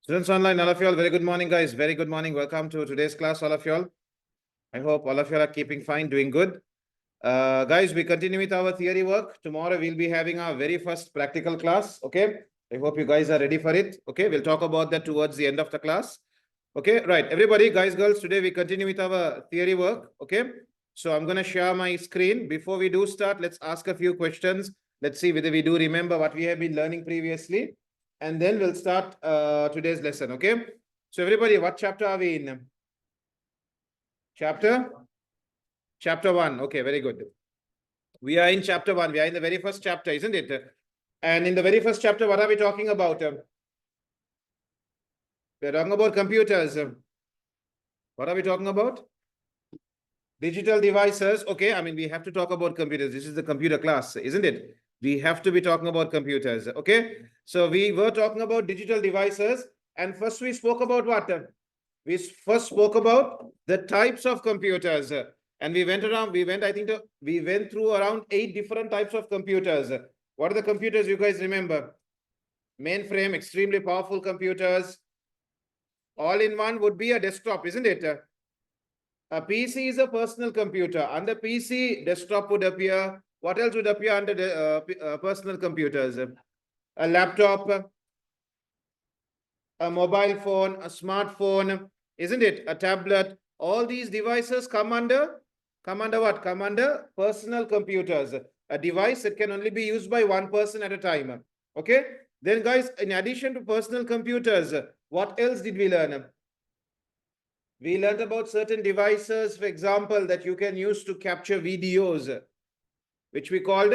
Students online, all of you all, very good morning, guys. Very good morning. Welcome to today's class, all of you all. I hope all of you are keeping fine, doing good. Guys, we continue with our theory work. Tomorrow we'll be having our very first practical class. Okay. I hope you guys are ready for it. Okay. We'll talk about that towards the end of the class. Okay. Right. Everybody, guys, girls, today we continue with our theory work. Okay. So I'm going to share my screen. Before we do start, let's ask a few questions. Let's see whether we do remember what we have been learning previously. And then we'll start today's lesson. Okay. So everybody, what chapter are we in? Chapter 1. Okay, very good. We are in chapter 1. We are in the very first chapter, isn't it? And in the very first chapter, what are we talking about? We're talking about computers. What are we talking about? Digital devices. Okay, I mean, we have to talk about computers. This is the computer class, isn't it? We have to be talking about computers. Okay, so we were talking about digital devices. And first we spoke about what? We first spoke about the types of computers. And we went through around 8 different types of computers. What are the computers you guys remember? Mainframe, extremely powerful computers. All in one would be a desktop, isn't it? A PC is a personal computer. Under PC, desktop would appear. What else would appear under the personal computers? A laptop, a mobile phone, a smartphone, isn't it? A tablet. All these devices come under what? Come under personal computers. A device that can only be used by one person at a time. Okay. Then guys, in addition to personal computers, what else did we learn? We learned about certain devices, for example, that you can use to capture videos, which we called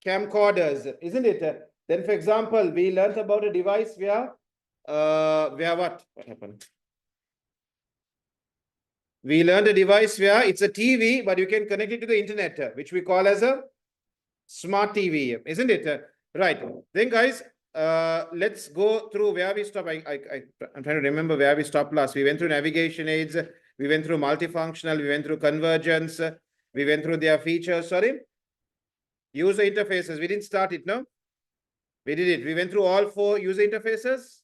camcorders, isn't it? Then, for example, we learned about a device where what happened? We learned a device where it's a TV, but you can connect it to the internet, which we call as a smart TV, isn't it? Right. Then, guys, let's go through where we stopped. I'm trying to remember where we stopped last. We went through navigation aids. We went through multifunctional. We went through convergence. We went through their features. Sorry. User interfaces. We didn't start it, no? We did it. We went through all 4 user interfaces.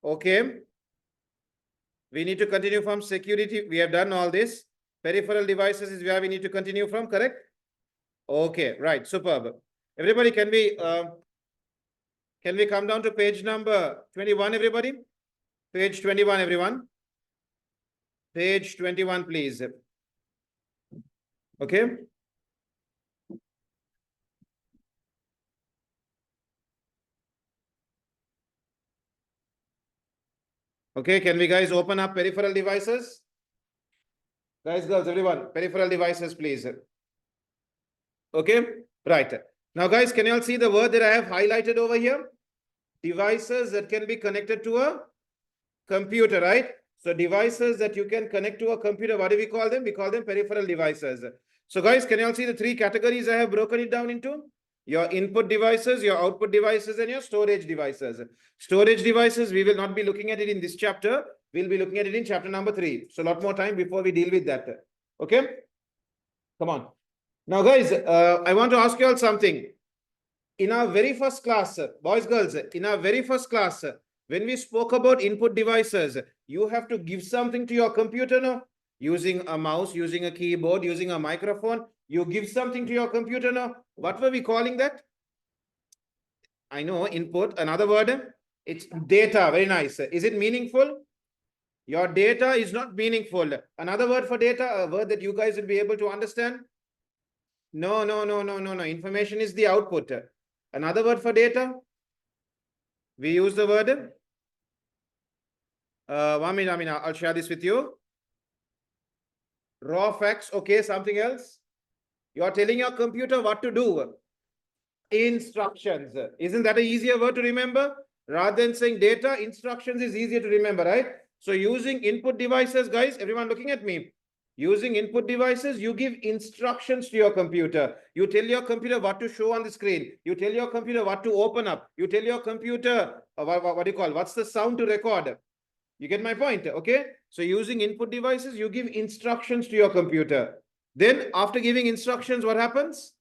Okay. We need to continue from security. We have done all this. Peripheral devices is where we need to continue from, correct? Okay, right. Superb. Everybody, can we come down to page number 21, everybody? Page 21, everyone. Page 21, please. Okay. Okay, can we guys open up peripheral devices? Guys, girls, everyone, peripheral devices, please. Okay, right. Now, guys, can you all see the word that I have highlighted over here? Devices that can be connected to a computer, right? So devices that you can connect to a computer, what do we call them? We call them peripheral devices. So, guys, can you all see the 3 categories I have broken it down into? Your input devices, your output devices, and your storage devices. Storage devices, we will not be looking at it in this chapter. We'll be looking at it in chapter number 3. So a lot more time before we deal with that. Okay? Come on. Now, guys, I want to ask you all something. In our very first class, boys, girls, in our very first class, when we spoke about input devices, you have to give something to your computer, no? Using a mouse, using a keyboard, using a microphone, you give something to your computer now. What were we calling that? I know, input. Another word, it's data. Very nice. Is it meaningful? Your data is not meaningful. Another word for data, a word that you guys will be able to understand? No. Information is the output. Another word for data? We use the word? 1 minute, I'll share this with you. Raw facts. Okay, something else? You are telling your computer what to do. Instructions. Isn't that an easier word to remember? Rather than saying data, instructions is easier to remember, right? So using input devices, guys, everyone looking at me. Using input devices, you give instructions to your computer. You tell your computer what to show on the screen. You tell your computer what to open up. You tell your computer, what do you call, what's the sound to record? You get my point, okay? So using input devices, you give instructions to your computer. Then after giving instructions, what happens?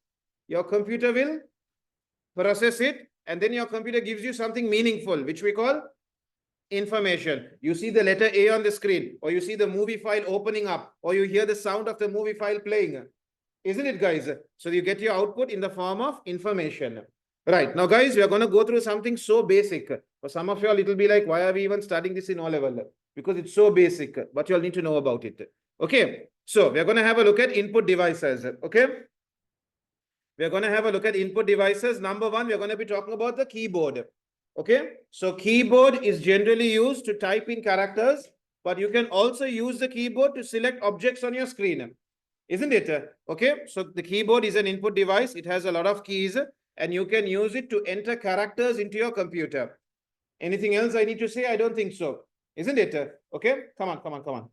Your computer will process it, and then your computer gives you something meaningful, which we call Information. You see the letter A on the screen, or you see the movie file opening up, or you hear the sound of the movie file playing. Isn't it, guys? So you get your output in the form of information. Right. Now, guys, we are going to go through something so basic. For some of y'all, it will be like, why are we even studying this in O-level? Because it's so basic, but you'll need to know about it. Okay. So we are going to have a look at input devices. Okay. We are going to have a look at input devices. Number one, we are going to be talking about the keyboard. Okay. So keyboard is generally used to type in characters, but you can also use the keyboard to select objects on your screen. Isn't it? Okay. So the keyboard is an input device. It has a lot of keys and you can use it to enter characters into your computer. Anything else I need to say? I don't think so. Isn't it? Okay. Come on, come on, come on.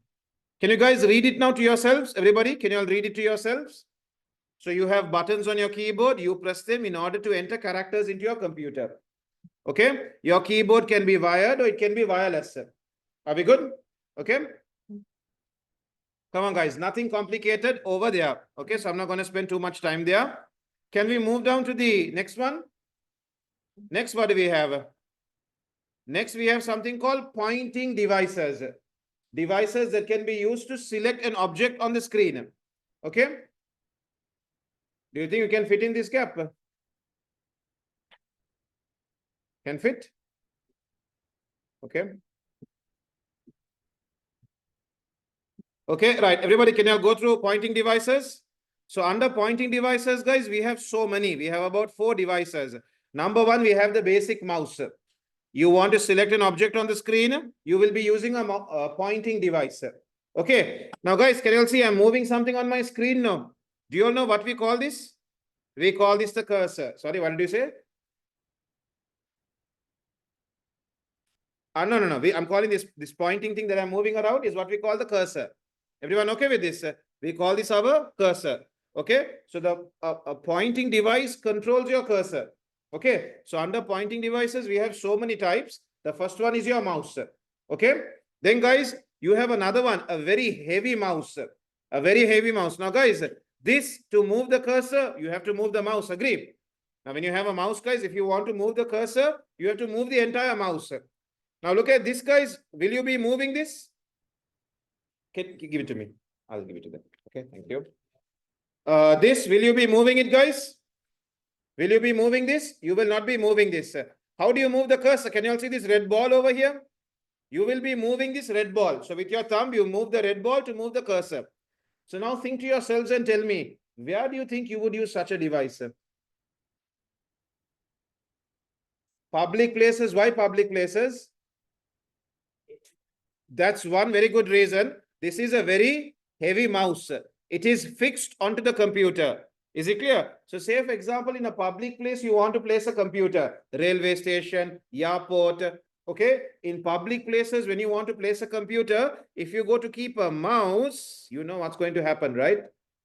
Can you guys read it now to yourselves? Everybody, can you all read it to yourselves? So you have buttons on your keyboard. You press them in order to enter characters into your computer. Okay. Your keyboard can be wired or it can be wireless. Are we good? Okay. Come on, guys. Nothing complicated over there. Okay. So I'm not going to spend too much time there. Can we move down to the next one? Next, what do we have? Next, we have something called pointing devices. Devices that can be used to select an object on the screen. Okay. Do you think you can fit in this gap? Can fit? Okay. Okay, right. Everybody, can you go through pointing devices? So under pointing devices, guys, we have so many. We have about 4 devices. Number one, we have the basic mouse. You want to select an object on the screen, you will be using a pointing device. Okay. Now, guys, can you all see I'm moving something on my screen now? Do you all know what we call this? We call this the cursor. Sorry, what did you say? No. I'm calling this pointing thing that I'm moving around is what we call the cursor. Everyone okay with this? We call this our cursor. Okay. So the pointing device controls your cursor. Okay. So under pointing devices, we have so many types. The first one is your mouse. Okay. Then, guys, you have another one, a very heavy mouse. A very heavy mouse. Now, guys, this to move the cursor, you have to move the mouse. Agree? Now, when you have a mouse, guys, if you want to move the cursor, you have to move the entire mouse. Now, look at this, guys. Will you be moving this? Give it to me. I'll give it to them. Okay, thank you. This, will you be moving it, guys? Will you be moving this? You will not be moving this. How do you move the cursor? Can you all see this red ball over here? You will be moving this red ball. So with your thumb, you move the red ball to move the cursor. So now think to yourselves and tell me, where do you think you would use such a device? Public places. Why public places? That's one very good reason. This is a very heavy mouse. It is fixed onto the computer. Is it clear? So say, for example, in a public place, you want to place a computer, railway station, airport. Okay. In public places, when you want to place a computer, if you go to keep a mouse, you know what's going to happen, right?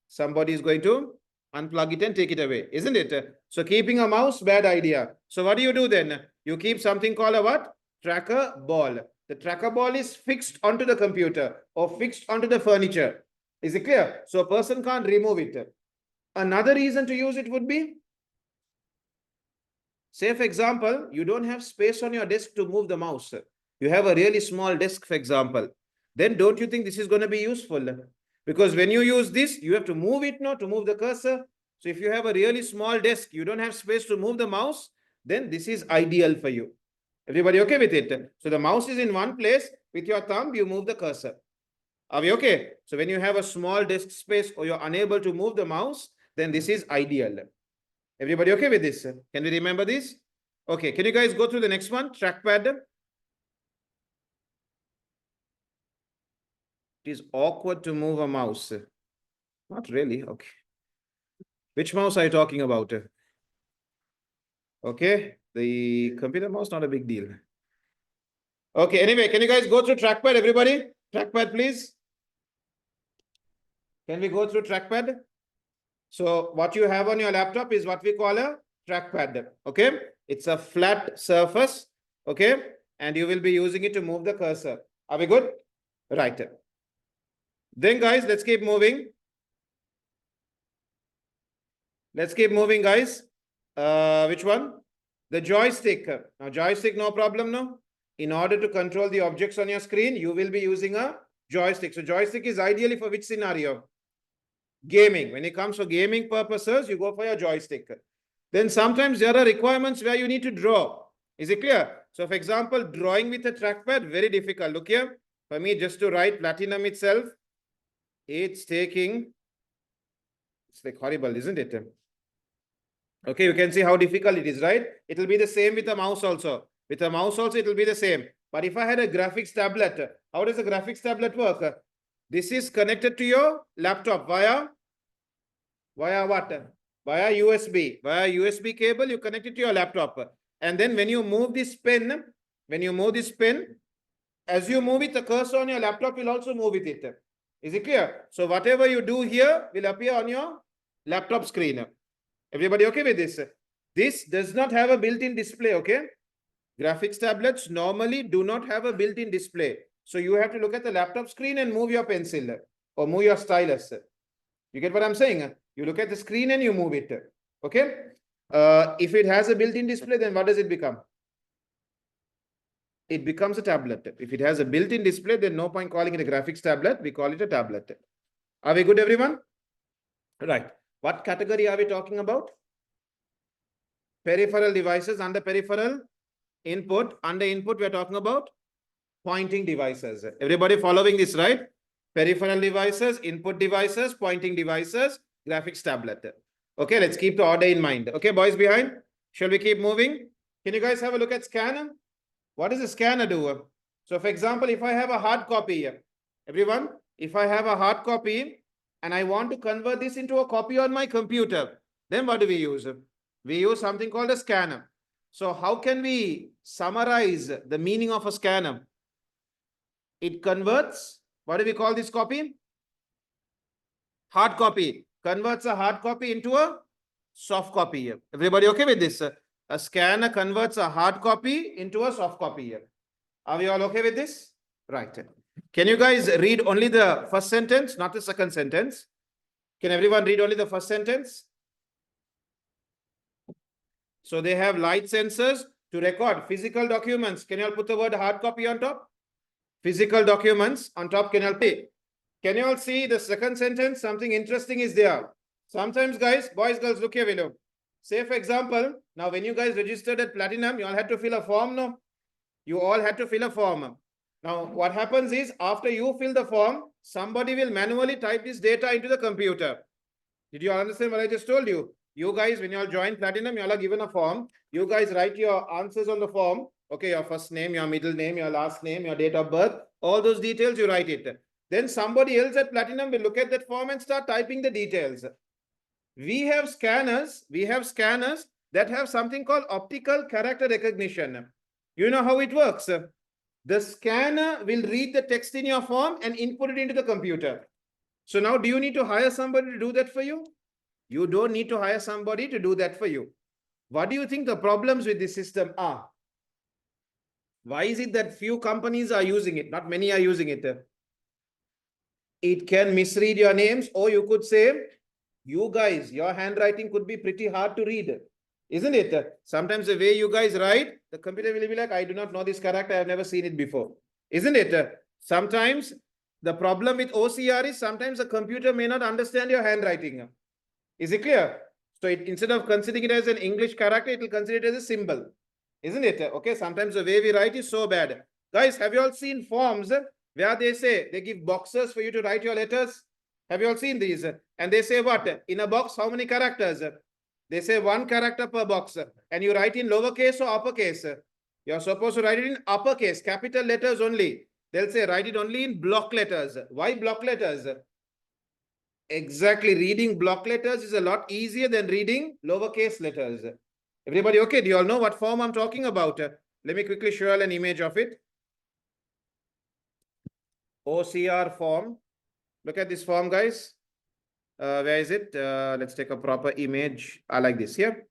Somebody is going to unplug it and take it away, isn't it? So keeping a mouse, bad idea. So what do you do then? You keep something called a what? Tracker ball. The tracker ball is fixed onto the computer or fixed onto the furniture. Is it clear? So a person can't remove it. Another reason to use it would be, say, for example, you don't have space on your desk to move the mouse. You have a really small desk, for example. Then don't you think this is going to be useful? Because when you use this, you have to move it now to move the cursor. So if you have a really small desk, you don't have space to move the mouse, then this is ideal for you. Everybody okay with it? So the mouse is in one place. With your thumb, you move the cursor. Are we okay? So when you have a small desk space or you're unable to move the mouse, then this is ideal. Everybody okay with this? Can we remember this? Okay. Can you guys go through the next one? Trackpad. It is awkward to move a mouse. Not really. Okay. Which mouse are you talking about? Okay. The computer mouse, not a big deal. Okay. Anyway, can you guys go through trackpad, everybody? Trackpad, please. Can we go through trackpad? So what you have on your laptop is what we call a trackpad. Okay. It's a flat surface. Okay. And you will be using it to move the cursor. Are we good? Right. Then, guys, let's keep moving. Let's keep moving, guys. Which one? The joystick. Now, joystick, no problem, no? in order to control the objects on your screen, you will be using a joystick. So joystick is ideally for which scenario? Gaming. When it comes for gaming purposes, you go for your joystick. Then sometimes there are requirements where you need to draw. Is it clear? So for example, drawing with a trackpad, very difficult. Look here. For me, just to write platinum itself, it's like horrible, isn't it? Okay, you can see how difficult it is, right? It will be the same with a mouse also. With a mouse also, it will be the same. But if I had a graphics tablet, how does a graphics tablet work? This is connected to your laptop via what? Via USB. Via USB cable, you connect it to your laptop. And then when you move this pen, as you move it, the cursor on your laptop will also move with it. Is it clear? So whatever you do here will appear on your laptop screen. Everybody okay with this? This does not have a built-in display, okay? Graphics tablets normally do not have a built-in display. So you have to look at the laptop screen and move your pencil or move your stylus. You get what I'm saying? You look at the screen and you move it. Okay? If it has a built-in display, then what does it become? It becomes a tablet. If it has a built-in display, then no point calling it a graphics tablet. We call it a tablet. Are we good, everyone? Right. What category are we talking about? Peripheral devices. Under peripheral, input. Under input, we are talking about pointing devices. Everybody following this, right? Peripheral devices, input devices, pointing devices, graphics tablet. Okay, let's keep the order in mind. Okay, boys behind, shall we keep moving? Can you guys have a look at scanner? What does a scanner do? So for example, if I have a hard copy here, everyone, if I have a hard copy and I want to convert this into a copy on my computer, then what do we use? We use something called a scanner. So how can we summarize the meaning of a scanner? It converts, what do we call this copy? Hard copy. Converts a hard copy into a soft copy here. Everybody okay with this? A scanner converts a hard copy into a soft copy here. Are we all okay with this? Right. Can you guys read only the first sentence, not the second sentence? Can everyone read only the first sentence? So they have light sensors to record physical documents. Can you all put the word hard copy on top? Physical documents on top. Can you all see? Can you all see the second sentence? Something interesting is there. Sometimes guys, boys, girls, look here below. Say for example, now when you guys registered at Platinum, you all had to fill a form, no? You all had to fill a form. Now what happens is after you fill the form, somebody will manually type this data into the computer. Did you all understand what I just told you? You guys, when you all join Platinum, you all are given a form. You guys write your answers on the form. Okay, your first name, your middle name, your last name, your date of birth, all those details you write it. Then somebody else at Platinum will look at that form and start typing the details. We have scanners that have something called optical character recognition. You know how it works? The scanner will read the text in your form and input it into the computer. So now do you need to hire somebody to do that for you? You don't need to hire somebody to do that for you. What do you think the problems with this system are? Why is it that few companies are using it? Not many are using it. It can misread your names, or you could say, you guys, your handwriting could be pretty hard to read. Isn't it? Sometimes the way you guys write, the computer will be like, I do not know this character. I have never seen it before. Isn't it? Sometimes the problem with OCR is sometimes the computer may not understand your handwriting. Is it clear? So instead of considering it as an English character, it will consider it as a symbol. Isn't it? Okay, sometimes the way we write is so bad. Guys, have you all seen forms where they say, they give boxes for you to write your letters? Have you all seen these? And they say what? In a box, how many characters? They say 1 character per box. And you write in lowercase or uppercase. You're supposed to write it in uppercase, capital letters only. They'll say write it only in block letters. Why block letters? Exactly. Reading block letters is a lot easier than reading lowercase letters. Everybody okay? Do you all know what form I'm talking about? Let me quickly show you an image of it. OCR form. Look at this form, guys. Where is it? Let's take a proper image. I like this here.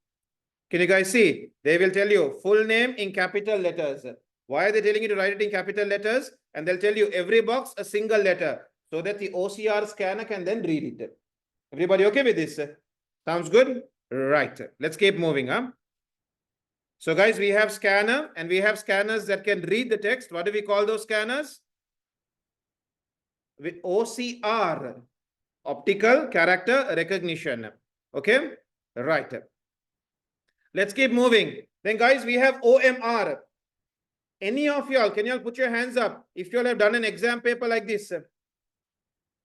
Can you guys see? They will tell you full name in capital letters. Why are they telling you to write it in capital letters? And they'll tell you every box a single letter so that the OCR scanner can then read it. Everybody okay with this? Sounds good? Right. Let's keep moving. So guys, we have scanner and we have scanners that can read the text. What do we call those scanners? With OCR, optical character recognition. Okay, right. Let's keep moving. Then guys, we have OMR. Any of y'all, can y'all put your hands up if y'all have done an exam paper like this?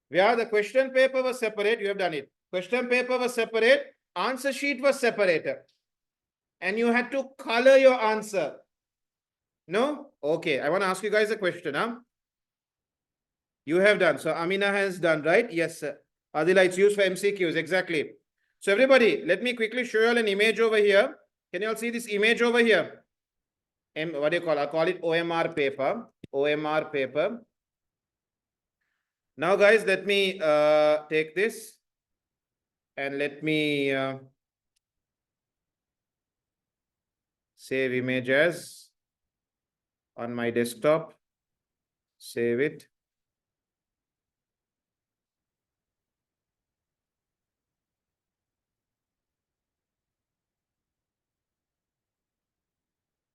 Where the question paper was separate, you have done it. Question paper was separate, answer sheet was separate. And you had to color your answer. No? Okay, I want to ask you guys a question. You have done. So Amina has done, right? Yes, sir. Adila, it's used for MCQs, exactly. So everybody, let me quickly show you all an image over here. Can you all see this image over here? What do you call it? I call it OMR paper. OMR paper. Now, guys, let me take this and let me save image as on my desktop. Save it.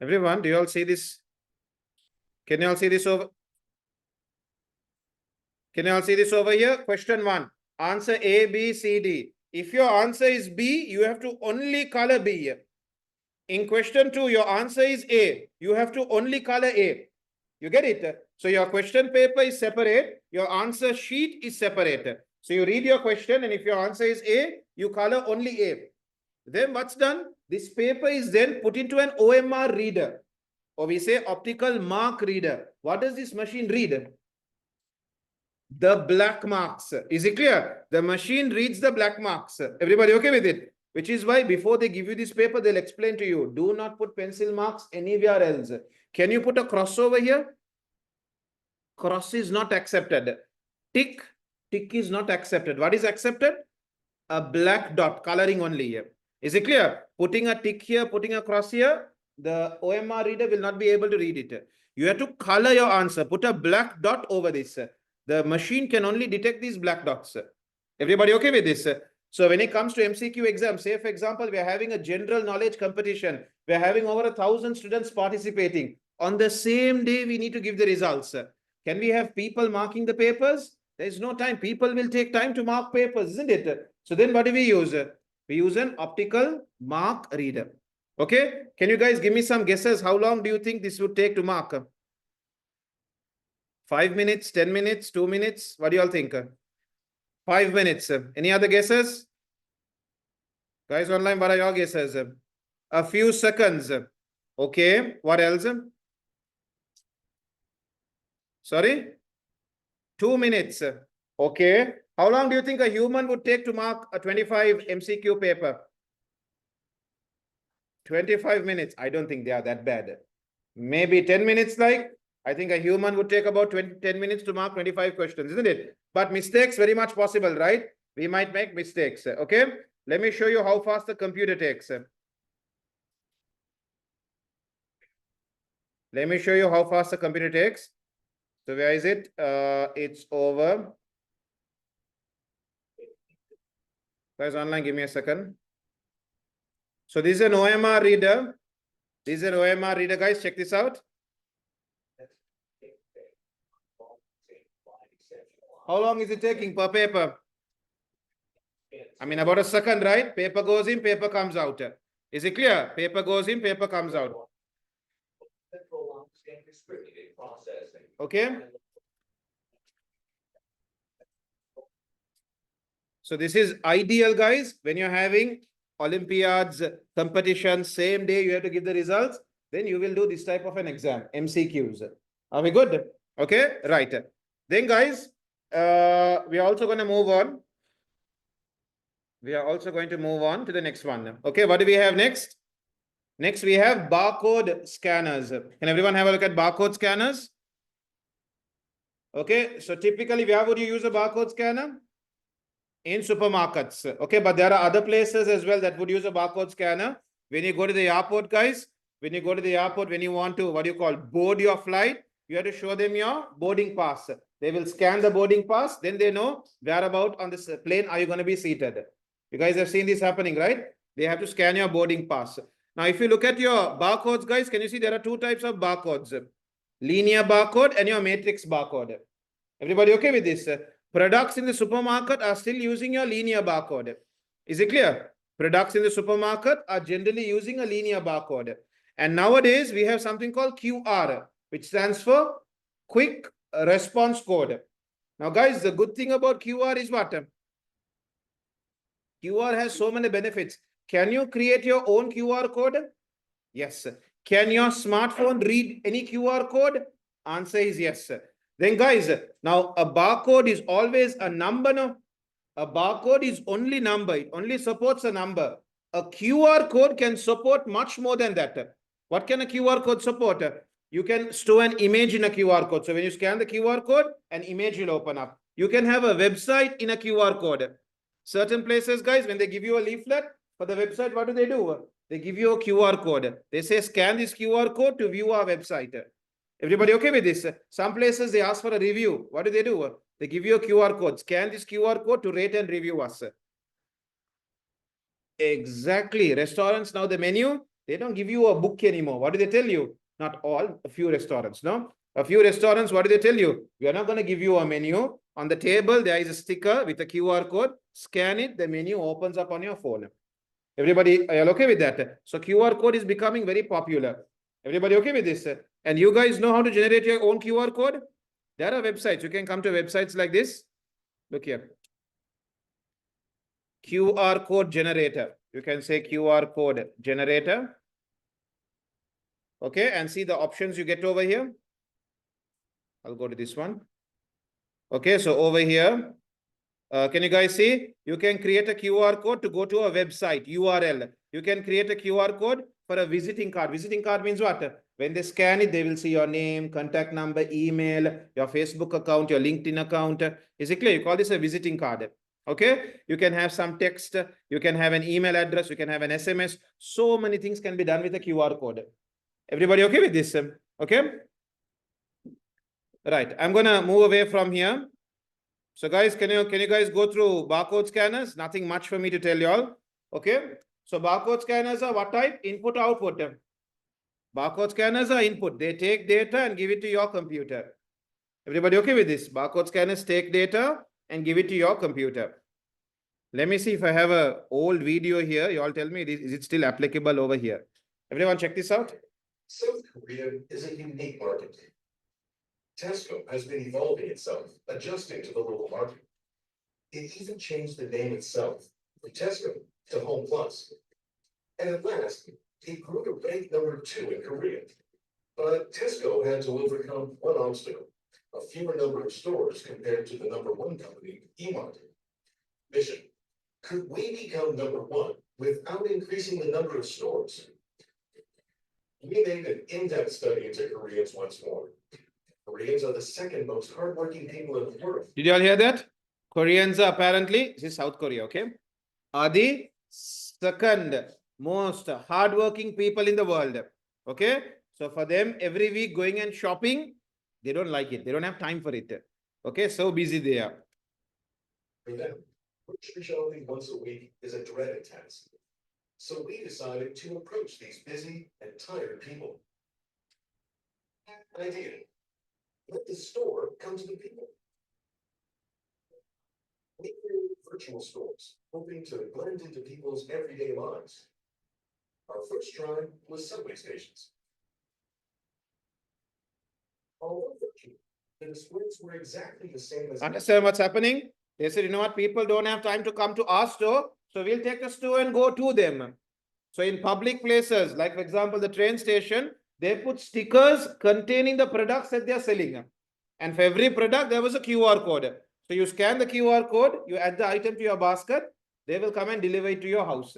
Everyone, do you all see this? Can you all see this over? Can you all see this over here? Question 1. Answer A, B, C, D. If your answer is B, you have to only color B. In question 2, your answer is A. You have to only color A. You get it? So your question paper is separate. Your answer sheet is separate. So you read your question and if your answer is A, you color only A. Then what's done? This paper is then put into an OMR reader. Or we say optical mark reader. What does this machine read? The black marks. Is it clear? The machine reads the black marks. Everybody okay with it? Which is why before they give you this paper, they'll explain to you, do not put pencil marks anywhere else. Can you put a cross over here? Cross is not accepted. Tick is not accepted. What is accepted? A black dot, coloring only here. Is it clear? Putting a tick here, putting a cross here, the OMR reader will not be able to read it. You have to color your answer. Put a black dot over this. The machine can only detect these black dots. Everybody okay with this? So when it comes to MCQ exam, say for example, we are having a general knowledge competition. We are having over 1,000 students participating. On the same day, we need to give the results. Can we have people marking the papers? There is no time. People will take time to mark papers, isn't it? So then what do we use? We use an optical mark reader. Okay. Can you guys give me some guesses? How long do you think this would take to mark? 5 minutes, 10 minutes, 2 minutes? What do you all think? 5 minutes. Any other guesses? Guys online, what are your guesses? A few seconds. Okay. What else? Sorry? 2 minutes. Okay. How long do you think a human would take to mark a 25 MCQ paper? 25 minutes. I don't think they are that bad. Maybe 10 minutes like? I think a human would take about 10 minutes to mark 25 questions, isn't it? But mistakes very much possible, right? We might make mistakes. Okay. Let me show you how fast the computer takes. Let me show you how fast the computer takes. So where is it? It's over. Guys online, give me a second. So this is an OMR reader. This is an OMR reader, guys. Check this out. How long is it taking per paper? I mean, about a second, right? Paper goes in, paper comes out. Is it clear? Paper goes in, paper comes out. Okay. So this is ideal, guys. When you're having Olympiads, competitions, same day you have to give the results, then you will do this type of an exam, MCQs. Are we good? Okay, right. Then, guys, we are also going to move on. We are also going to move on to the next one. Okay, what do we have next? Next, we have barcode scanners. Can everyone have a look at barcode scanners? Okay, so typically, where would you use a barcode scanner? In supermarkets. Okay, but there are other places as well that would use a barcode scanner. When you go to the airport, guys, when you go to the airport, when you want to, what do you call, board your flight, you have to show them your boarding pass. They will scan the boarding pass, then they know whereabout on this plane are you going to be seated. You guys have seen this happening, right? They have to scan your boarding pass. Now, if you look at your barcodes, guys, can you see there are two types of barcodes? Linear barcode and your matrix barcode. Everybody okay with this? Products in the supermarket are still using your linear barcode. Is it clear? Products in the supermarket are generally using a linear barcode. And nowadays, we have something called QR, which stands for Quick Response Code. Now, guys, the good thing about QR is what? QR has so many benefits. Can you create your own QR code? Yes. Can your smartphone read any QR code? Answer is yes. Then, guys, now a barcode is always a number, no? A barcode is only number. It only supports a number. A QR code can support much more than that. What can a QR code support? You can store an image in a QR code. So when you scan the QR code, an image will open up. You can have a website in a QR code. Certain places, guys, when they give you a leaflet for the website, what do? They give you a QR code. They say, scan this QR code to view our website. Everybody okay with this? Some places, they ask for a review. What do? They give you a QR code. Scan this QR code to rate and review us. Exactly. Restaurants, now the menu, they don't give you a book anymore. What do they tell you? Not all, a few restaurants, no? A few restaurants, what do they tell you? We are not going to give you a menu. On the table, there is a sticker with a QR code. Scan it, the menu opens up on your phone. Everybody, are you okay with that? So QR code is becoming very popular. Everybody okay with this? And you guys know how to generate your own QR code? There are websites. You can come to websites like this. Look here. QR code generator. You can say QR code generator. Okay, and see the options you get over here. I'll go to this one. Okay, so over here, can you guys see? You can create a QR code to go to a website, URL. You can create a QR code for a visiting card. Visiting card means what? When they scan it, they will see your name, contact number, email, your Facebook account, your LinkedIn account. Is it clear? You call this a visiting card. Okay, you can have some text, you can have an email address, you can have an SMS. So many things can be done with a QR code. Everybody okay with this? Okay. Right. I'm going to move away from here. So guys, can you guys go through barcode scanners? Nothing much for me to tell you all. Okay. So barcode scanners are what type? Input, output. Barcode scanners are input. They take data and give it to your computer. Everybody okay with this? Barcode scanners take data and give it to your computer. Let me see if I have an old video here. You all tell me, is it still applicable over here? Everyone check this out. South Korea is a unique market. Tesco has been evolving itself, adjusting to the local market. It even changed the name itself from Tesco to Home Plus. And at last, it grew to rank number 2 in Korea. But Tesco had to overcome one obstacle, a fewer number of stores compared to the number 1 company, E-Mart. Mission: could we become number 1 without increasing the number of stores? We made an in-depth study into Koreans once more. Koreans are the second most hardworking people in the world. Did you all hear that? Koreans are apparently, this is South Korea, okay, are the second most hardworking people in the world. Okay, so for them, every week going and shopping, they don't like it. They don't have time for it. Okay, so busy they are. For them, grocery shopping once a week is a dreaded task. So we decided to approach these busy and tired people. Idea: let the store come to the people. We created virtual stores, hoping to blend into people's everyday lives. Our first try was subway stations. Although virtual, the displays were exactly the same as... Understand what's happening? They said, you know what, people don't have time to come to our store, so we'll take the store and go to them. So in public places, like for example, the train station, they put stickers containing the products that they are selling. And for every product, there was a QR code. So you scan the QR code, you add the item to your basket, they will come and deliver it to your house.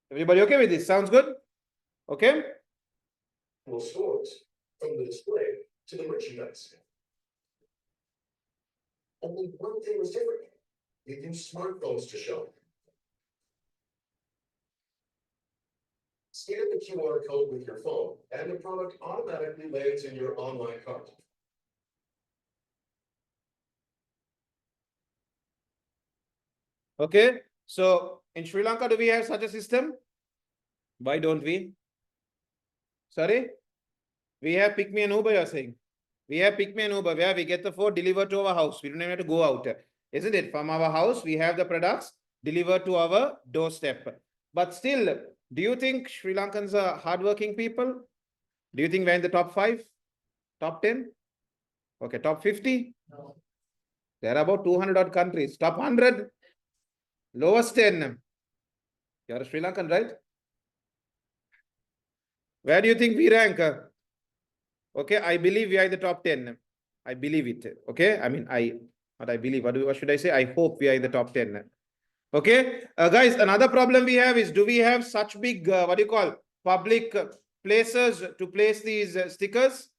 Everybody okay with this? Sounds good? Okay? Stores, from the display to the merchandise. Only one thing was different. We used smartphones to shop. Scan the QR code with your phone, and the product automatically lands in your online cart. Okay, so in Sri Lanka, do we have such a system? Why don't we? Sorry? We have Pick Me and Uber, you're saying? We have Pick Me and Uber where we get the food delivered to our house. We don't even have to go out. Isn't it? From our house, we have the products delivered to our doorstep. But still, do you think Sri Lankans are hardworking people? Do you think we're in the top 5? Top 10? Okay, top 50? No. There are about 200 odd countries. Top 100? Lowest 10. You're a Sri Lankan, right? Where do you think we rank? Okay, I believe we are in the top 10. I believe it. Okay, I mean, what I believe, what should I say? I hope we are in the top 10. Okay, guys, another problem we have is, do we have such big, public places to place these stickers?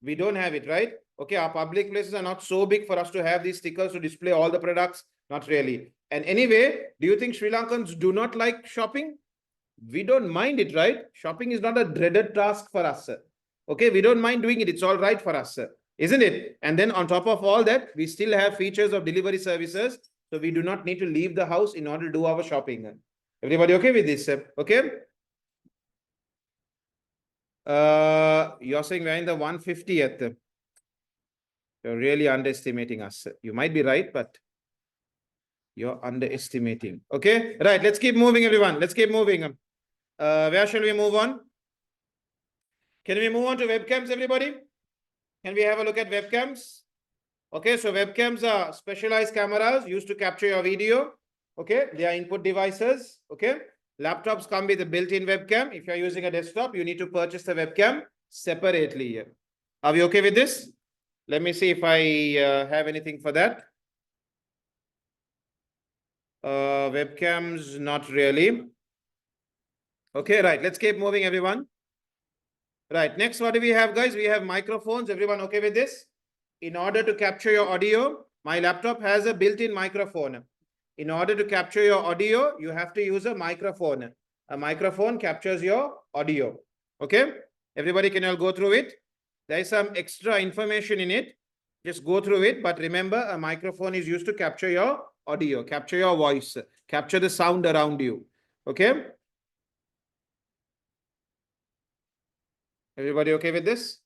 We don't have it, right? Okay, our public places are not so big for us to have these stickers to display all the products. Not really. And anyway, do you think Sri Lankans do not like shopping? We don't mind it, right? Shopping is not a dreaded task for us. Okay, we don't mind doing it. It's all right for us, isn't it? And then on top of all that, we still have features of delivery services. So we do not need to leave the house in order to do our shopping. Everybody okay with this? Okay. You're saying we're in the 150th. You're really underestimating us. You might be right, but you're underestimating. Okay, right. Let's keep moving, everyone. Let's keep moving. Where shall we move on? Can we move on to webcams, everybody? Can we have a look at webcams? Okay, so webcams are specialized cameras used to capture your video. Okay, they are input devices. Okay, laptops come with a built-in webcam. If you're using a desktop, you need to purchase the webcam separately. Are we okay with this? Let me see if I have anything for that. Webcams, not really. Okay, right. Let's keep moving, everyone. Right. Next, what do we have, guys? We have microphones. Everyone okay with this? In order to capture your audio, my laptop has a built-in microphone. In order to capture your audio, you have to use a microphone. A microphone captures your audio. Okay? Everybody, can you all go through it? There is some extra information in it. Just go through it. But remember, a microphone is used to capture your audio, capture your voice, capture the sound around you. Okay? Everybody okay with this?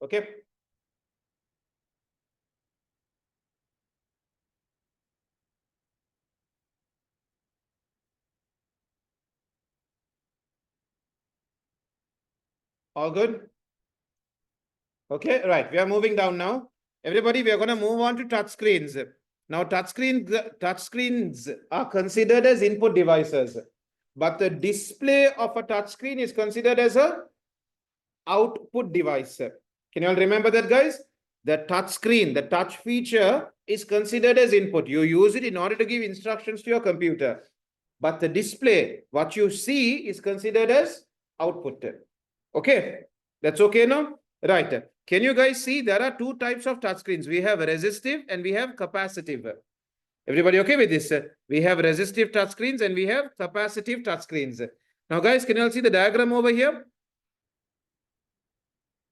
Okay. All good? Okay, right. We are moving down now. Everybody, we are going to move on to touch screens. Now, touch screens are considered as input devices, but the display of a touch screen is considered as a output device. Can you all remember that, guys? The touch screen, the touch feature is considered as input. You use it in order to give instructions to your computer. But the display, what you see, is considered as output. Okay, that's okay now? Right. Can you guys see there are two types of touchscreens? We have resistive and we have capacitive. Everybody okay with this? We have resistive touchscreens and we have capacitive touchscreens. Now, guys, can you all see the diagram over here?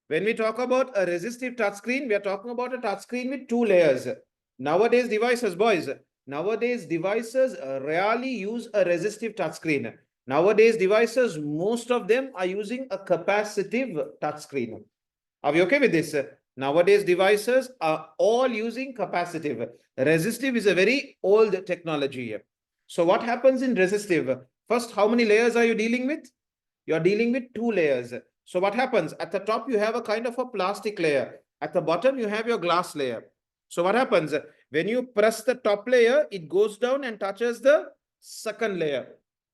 When we talk about a resistive touchscreen, we are talking about a touchscreen with two layers. Nowadays, devices, boys, nowadays devices rarely use a resistive touchscreen. Nowadays, devices, most of them are using a capacitive touchscreen. Are we okay with this? Nowadays, devices are all using capacitive. Resistive is a very old technology. So what happens in resistive? First, how many layers are you dealing with? You're dealing with two layers. So what happens? At the top, you have a kind of a plastic layer. At the bottom, you have your glass layer. So what happens? When you press the top layer, it goes down and touches the second layer.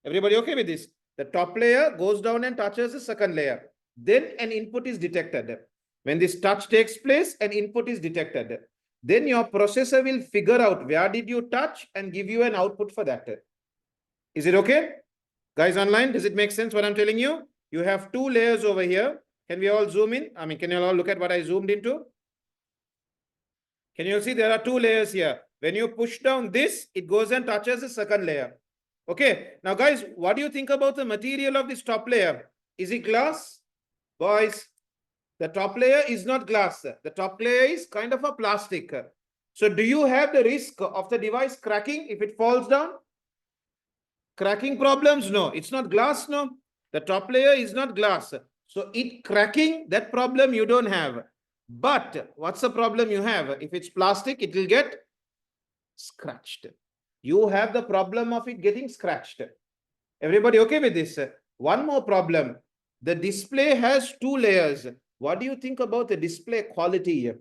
Everybody okay with this? The top layer goes down and touches the second layer. Then an input is detected. When this touch takes place, an input is detected. Then your processor will figure out where did you touch and give you an output for that. Is it okay? Guys online, does it make sense what I'm telling you? You have two layers over here. Can we all zoom in? I mean, can you all look at what I zoomed into? Can you see there are two layers here? When you push down this, it goes and touches the second layer. Okay. Now, guys, what do you think about the material of this top layer? Is it glass? Boys, The top layer is not glass. The top layer is kind of a plastic. So do you have the risk of the device cracking if it falls down? Cracking problems? No, it's not glass. No, the top layer is not glass. So it cracking, that problem you don't have. But what's the problem you have? If it's plastic, it will get scratched. You have the problem of it getting scratched. Everybody okay with this? One more problem. The display has two layers. What do you think about the display quality here?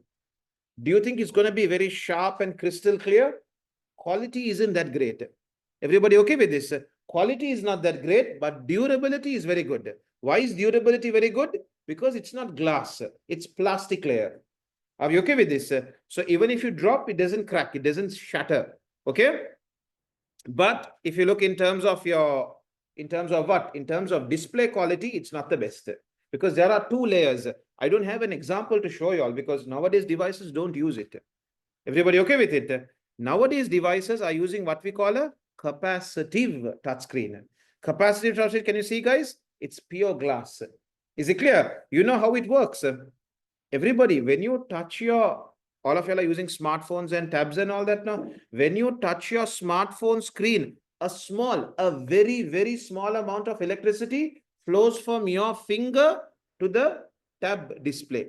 Do you think it's going to be very sharp and crystal clear? Quality isn't that great. Everybody okay with this? Quality is not that great, but durability is very good. Why is durability very good? Because it's not glass, it's plastic layer. Are you okay with this? So even if you drop, it doesn't crack, it doesn't shatter. Okay. But if you look in terms of what? In terms of display quality, it's not the best because there are two layers. I don't have an example to show you all because nowadays devices don't use it. Everybody okay with it? Nowadays devices are using what we call a capacitive touchscreen. Capacitive touchscreen, can you see guys? It's pure glass. Is it clear? You know how it works. Everybody, when you touch your, all of you are using smartphones and tabs and all that now. When you touch your smartphone screen, a very, very small amount of electricity flows from your finger to the tab display.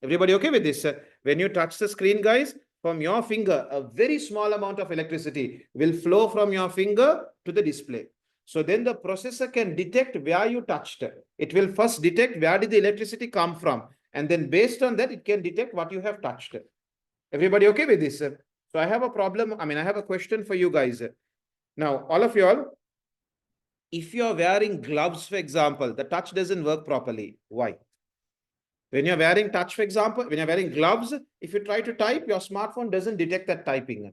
Everybody okay with this? When you touch the screen, guys, from your finger, a very small amount of electricity will flow from your finger to the display. So then the processor can detect where you touched. It will first detect where did the electricity come from. And then based on that, it can detect what you have touched. Everybody okay with this? So I have a problem. I have a question for you guys. Now, all of you all, if you're wearing gloves, for example, the touch doesn't work properly. Why? When you're wearing touch, for example, when you're wearing gloves, if you try to type, your smartphone doesn't detect that typing.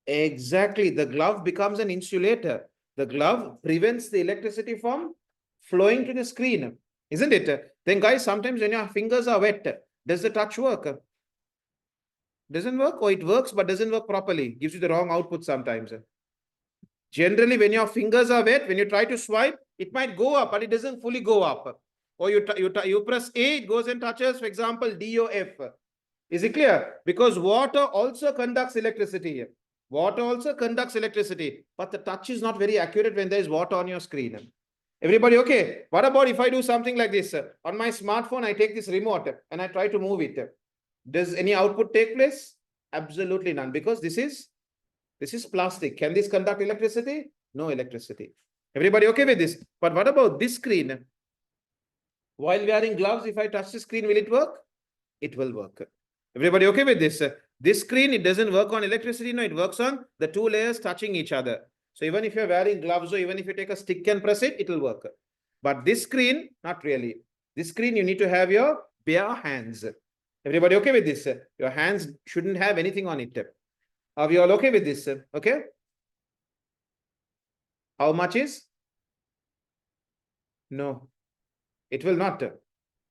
Exactly. The glove becomes an insulator. The glove prevents the electricity from flowing to the screen. Isn't it? Then guys, sometimes when your fingers are wet, does the touch work? Doesn't work, or it works but doesn't work properly. Gives you the wrong output sometimes. Generally, when your fingers are wet, when you try to swipe, it might go up, but it doesn't fully go up. Or you press A, it goes and touches, for example, D or F. Is it clear? Because water also conducts electricity. Water also conducts electricity, but the touch is not very accurate when there is water on your screen. Everybody okay? What about if I do something like this? On my smartphone, I take this remote and I try to move it. Does any output take place? Absolutely none, because this is plastic. Can this conduct electricity? No electricity. Everybody okay with this? But what about this screen? While wearing gloves, if I touch the screen, will it work? It will work. Everybody okay with this? This screen, it doesn't work on electricity. No, it works on the two layers touching each other. So even if you're wearing gloves or even if you take a stick and press it, it will work. But this screen, not really. This screen, you need to have your bare hands. Everybody okay with this? Your hands shouldn't have anything on it. Are we all okay with this? Okay. How much is? No, it will not.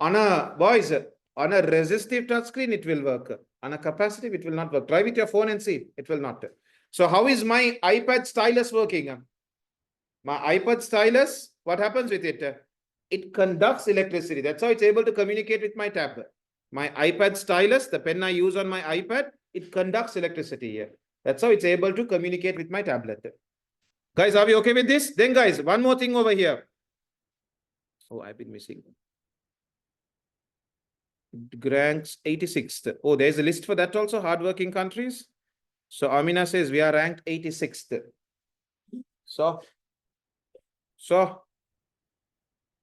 On a, boys, on a resistive touchscreen, it will work. On a capacitive, it will not work. Try with your phone and see. It will not. So how is my iPad stylus working? My iPad stylus, what happens with it? It conducts electricity. That's how it's able to communicate with my tab. My iPad stylus, the pen I use on my iPad, it conducts electricity here. That's how it's able to communicate with my tablet. Guys, are we okay with this? Then guys, one more thing over here. Oh, I've been missing. Ranks 86th. Oh, there's a list for that also, hardworking countries. So Amina says we are ranked 86th. So,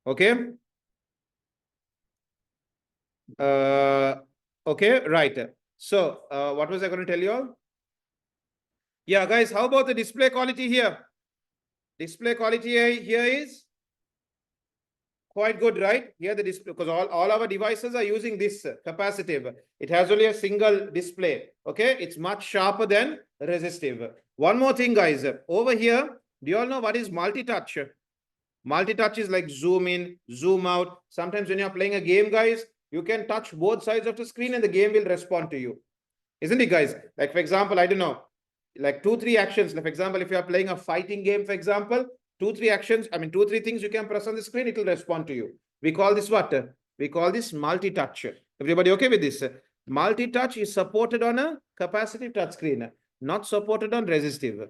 okay. Okay, right. So, what was I going to tell you all? Yeah, guys, how about the display quality here? Display quality here is quite good, right? Here the display, because all our devices are using this capacitive. It has only a single display. Okay, it's much sharper than resistive. One more thing, guys. Over here, do you all know what is multi-touch? Multi-touch is like zoom in, zoom out. Sometimes when you're playing a game, guys, you can touch both sides of the screen and the game will respond to you. Isn't it, guys? Like, for example, I don't know, like 2-3 actions. Like, for example, if you are playing a fighting game, for example, 2-3 actions, 2-3 things you can press on the screen, it will respond to you. We call this what? We call this multi-touch. Everybody okay with this? Multi-touch is supported on a capacitive touch screen, not supported on resistive.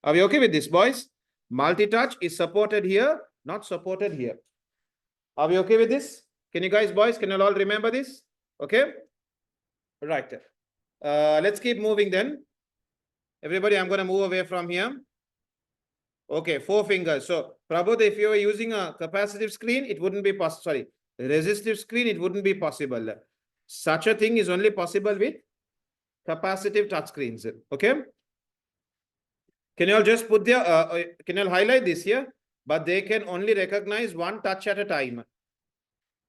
Are we okay with this, boys? Multi-touch is supported here, not supported here. Are we okay with this? Can you guys, boys, can you all remember this? Okay. Right. Let's keep moving then. Everybody, I'm going to move away from here. Okay, 4 fingers. So, Prabodh, if you were using a capacitive screen, it wouldn't be possible. Sorry, resistive screen, it wouldn't be possible. Such a thing is only possible with capacitive touch screens. Okay. Can you all just put there, can you all highlight this here? But they can only recognize one touch at a time.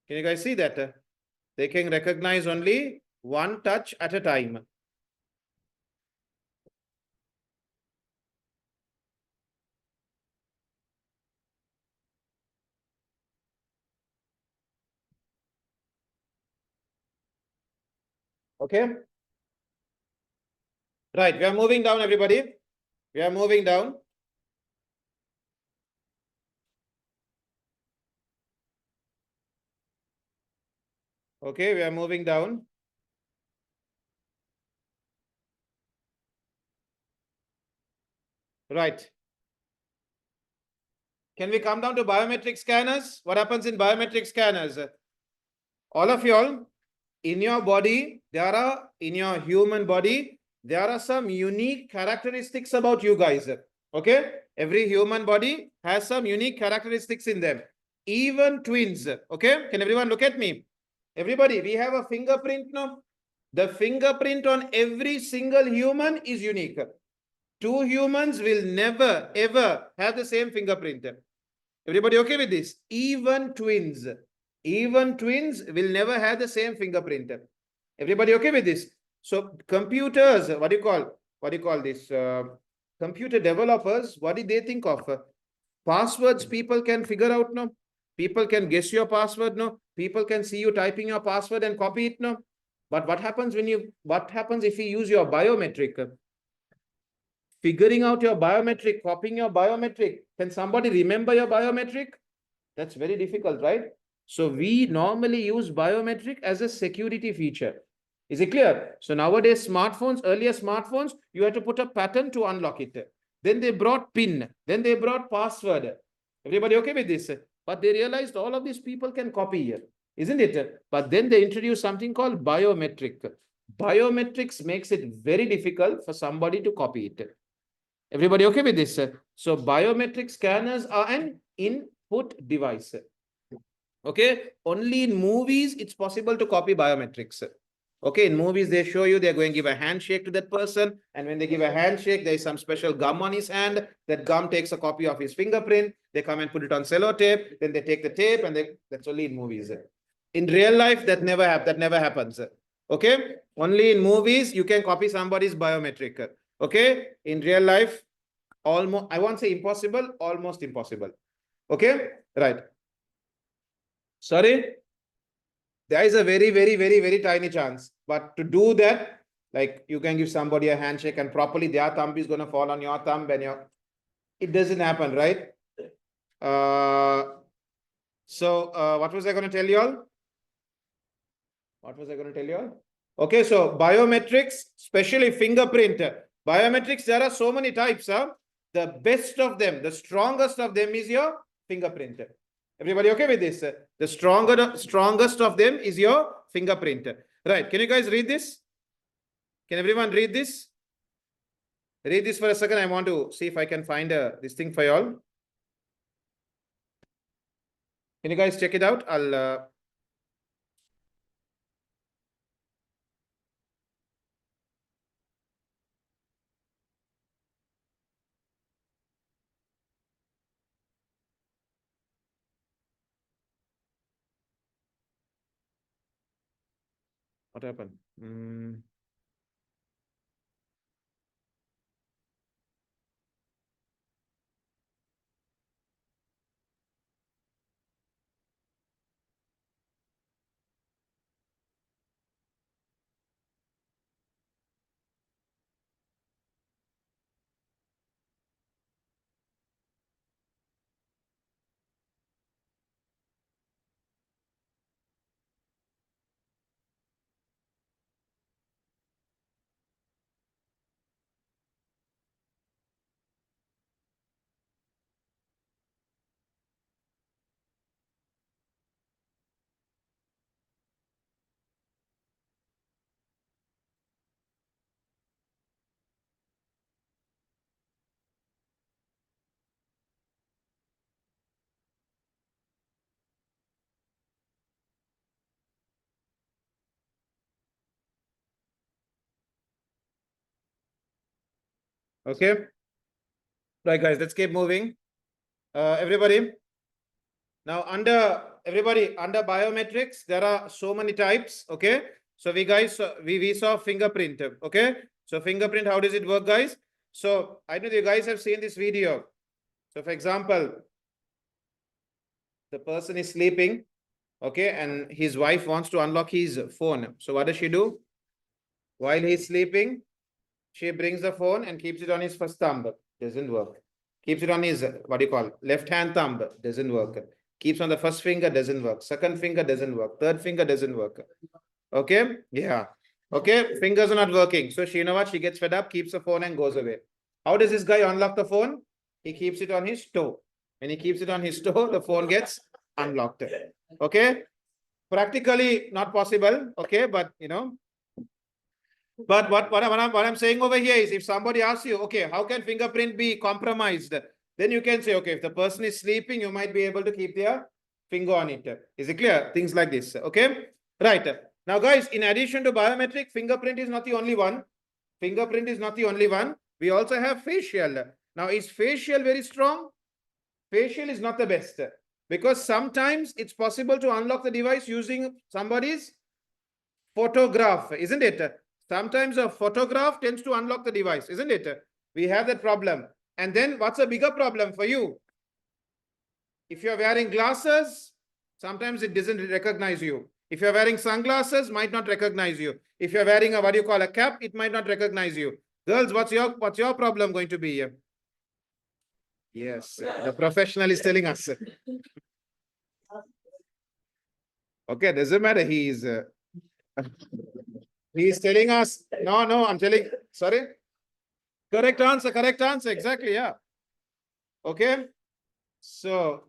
Can you guys see that? They can recognize only one touch at a time. Okay. Right. We are moving down, everybody. We are moving down. Okay. We are moving down. Right. Can we come down to biometric scanners? What happens in biometric scanners? All of y'all, in your body, in your human body, there are some unique characteristics about you guys. Okay? Every human body has some unique characteristics in them. Even twins. Okay? Can everyone look at me? Everybody, we have a fingerprint now. The fingerprint on every single human is unique. Two humans will never, ever have the same fingerprint. Everybody okay with this? Even twins will never have the same fingerprint. Everybody okay with this? So computers, what do you call this? Computer developers, what did they think of? Passwords people can figure out now. People can guess your password now. People can see you typing your password and copy it now. But what happens if you use your biometric? Figuring out your biometric, copying your biometric. Can somebody remember your biometric? That's very difficult, right? So we normally use biometric as a security feature. Is it clear? So nowadays, earlier smartphones, you had to put a pattern to unlock it. Then they brought PIN. Then they brought password. Everybody okay with this? But they realized all of these people can copy here, isn't it? But then they introduced something called biometric. Biometrics makes it very difficult for somebody to copy it. Everybody okay with this? So biometric scanners are an input device. Okay, only in movies it's possible to copy biometrics. Okay, in movies they show you they're going to give a handshake to that person, and when they give a handshake, there is some special gum on his hand. That gum takes a copy of his fingerprint. They come and put it on sellotape. Then they take the tape, and that's only in movies. In real life, that never happens. Okay, only in movies you can copy somebody's biometric. Okay, in real life, almost, I won't say impossible, almost impossible. Okay, right. Sorry, there is a very, very, very, very tiny chance. But to do that, like you can give somebody a handshake and properly their thumb is going to fall on your thumb and it doesn't happen, right? What was I going to tell you all? What was I going to tell you all? Okay, so biometrics, especially fingerprint. Biometrics, there are so many types. The best of them, the strongest of them is your fingerprint. Everybody okay with this? The strongest of them is your fingerprint. Right, can you guys read this? Can everyone read this? Read this for a second. I want to see if I can find this thing for you all. Can you guys check it out? What happened? Okay. Right, guys, let's keep moving. Everybody. Now, under biometrics, there are so many types. Okay. So we saw fingerprint. Okay. So fingerprint, how does it work, guys? So I know you guys have seen this video. So for example, the person is sleeping, okay, and his wife wants to unlock his phone. So what does she do? While he's sleeping, she brings the phone and keeps it on his first thumb. Doesn't work. Keeps it on his, what do you call, left hand thumb. Doesn't work. Keeps on the first finger. Doesn't work. Second finger doesn't work. Third finger doesn't work. Okay. Yeah. Okay. Fingers are not working. So she, you know what? She gets fed up, keeps the phone and goes away. How does this guy unlock the phone? He keeps it on his toe. When he keeps it on his toe, the phone gets unlocked. Okay. Practically not possible. Okay. But you know, but what I'm saying over here is, if somebody asks you, okay, how can fingerprint be compromised? Then you can say, okay, if the person is sleeping, you might be able to keep their finger on it. Is it clear? Things like this. Okay. Right. Now, guys, in addition to biometric, fingerprint is not the only one. Fingerprint is not the only one. We also have facial. Now, is facial very strong? Facial is not the best, because sometimes it's possible to unlock the device using somebody's photograph, isn't it? Sometimes a photograph tends to unlock the device, isn't it? We have that problem. And then what's a bigger problem for you? If you're wearing glasses, sometimes it doesn't recognize you. If you're wearing sunglasses, might not recognize you. If you're wearing a, what do you call, a cap, it might not recognize you. Girls, what's your problem going to be here? Yes, the professional is telling us. Okay, doesn't matter. He's telling us. No, I'm telling. Sorry. Correct answer. Exactly. Yeah. Okay. So,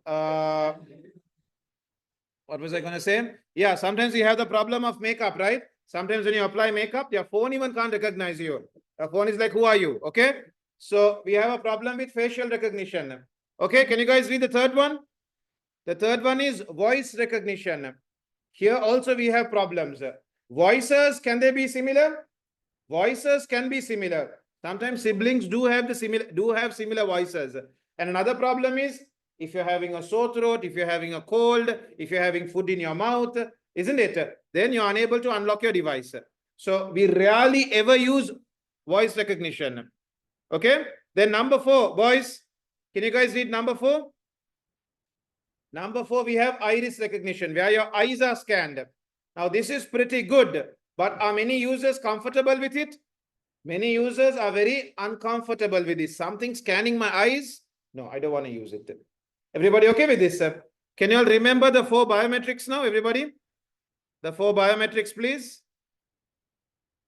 what was I going to say? Yeah, sometimes you have the problem of makeup, right? Sometimes when you apply makeup, your phone even can't recognize you. Your phone is like, who are you? Okay. So we have a problem with facial recognition. Okay. Can you guys read the third one? The third one is voice recognition. Here also we have problems. Voices, can they be similar? Voices can be similar. Sometimes siblings do have similar voices. And another problem is, if you're having a sore throat, if you're having a cold, if you're having food in your mouth, isn't it? Then you're unable to unlock your device. So we rarely ever use voice recognition. Okay. Then number 4, boys. Can you guys read number 4? Number 4, we have iris recognition, where your eyes are scanned. Now, this is pretty good, but are many users comfortable with it? Many users are very uncomfortable with this. Something scanning my eyes? No, I don't want to use it. Everybody okay with this, sir? Can you all remember the 4 biometrics now, everybody? The 4 biometrics, please.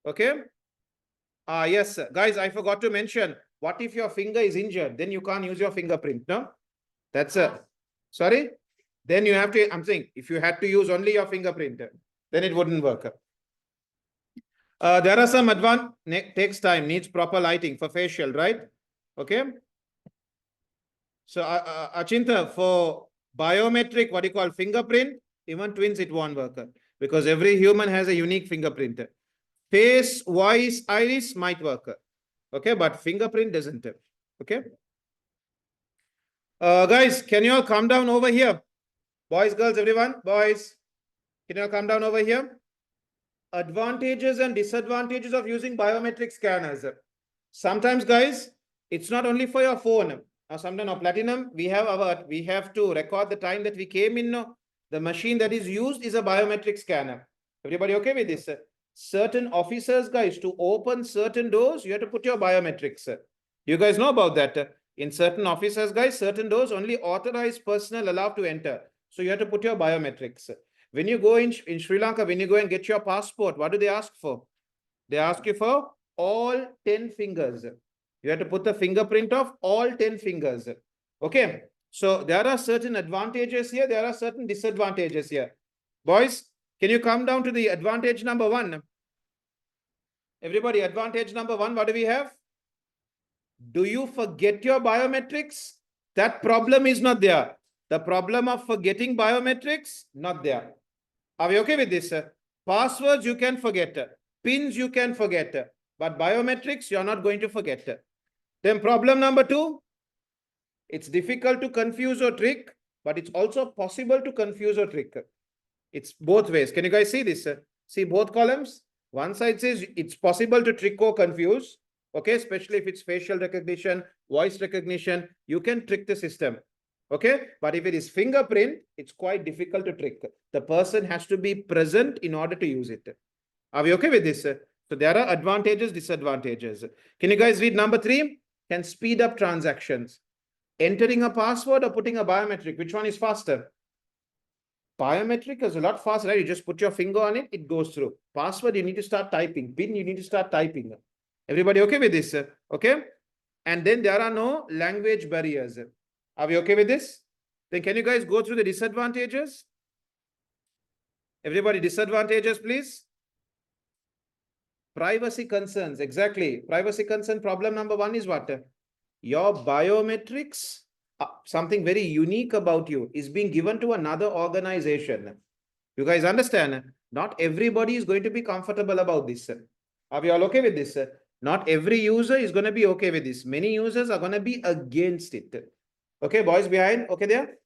Okay. Yes, sir. Guys, I forgot to mention, what if your finger is injured? Then you can't use your fingerprint, no? That's a... Sorry? Then you have to, I'm saying, if you had to use only your fingerprint, then it wouldn't work. There are some advanced, takes time, needs proper lighting for facial, right? Okay. So, Achinta, for biometric, what you call fingerprint, even twins, it won't work, because every human has a unique fingerprint. Face, voice, iris might work. Okay, but fingerprint doesn't. Okay. Guys, can you all come down over here? Boys, girls, everyone, boys, can you all come down over here? Advantages and disadvantages of using biometric scanners. Sometimes, guys, it's not only for your phone. Sometimes on Platinum, we have to record the time that we came in. The machine that is used is a biometric scanner. Everybody okay with this? Certain officers, guys, to open certain doors, you have to put your biometrics. You guys know about that. In certain offices, guys, certain doors only authorized personnel allowed to enter. So you have to put your biometrics. When you go in Sri Lanka, when you go and get your passport, what do they ask for? They ask you for all 10 fingers. You have to put the fingerprint of all 10 fingers. Okay. So there are certain advantages here. There are certain disadvantages here. Boys, can you come down to the advantage number 1? Everybody, advantage number 1, what do we have? Do you forget your biometrics? That problem is not there. The problem of forgetting biometrics, not there. Are we okay with this? Passwords you can forget. Pins you can forget. But biometrics, you're not going to forget. Then problem number 2. It's difficult to confuse or trick, but it's also possible to confuse or trick. It's both ways. Can you guys see this? See both columns? One side says it's possible to trick or confuse. Okay, especially if it's facial recognition, voice recognition, you can trick the system. Okay, but if it is fingerprint, it's quite difficult to trick. The person has to be present in order to use it. Are we okay with this? So there are advantages, disadvantages. Can you guys read number 3? Can speed up transactions. Entering a password or putting a biometric, which one is faster? Biometric is a lot faster, right? You just put your finger on it, it goes through. Password, you need to start typing. PIN, you need to start typing. Everybody okay with this? Okay. And then there are no language barriers. Are we okay with this? Then can you guys go through the disadvantages? Everybody, disadvantages, please. Privacy concerns, exactly. Privacy concern problem number 1 is what? Your biometrics, something very unique about you, is being given to another organization. You guys understand? Not everybody is going to be comfortable about this. Are we all okay with this? Not every user is going to be okay with this. Many users are going to be against it. Okay, boys behind, okay there?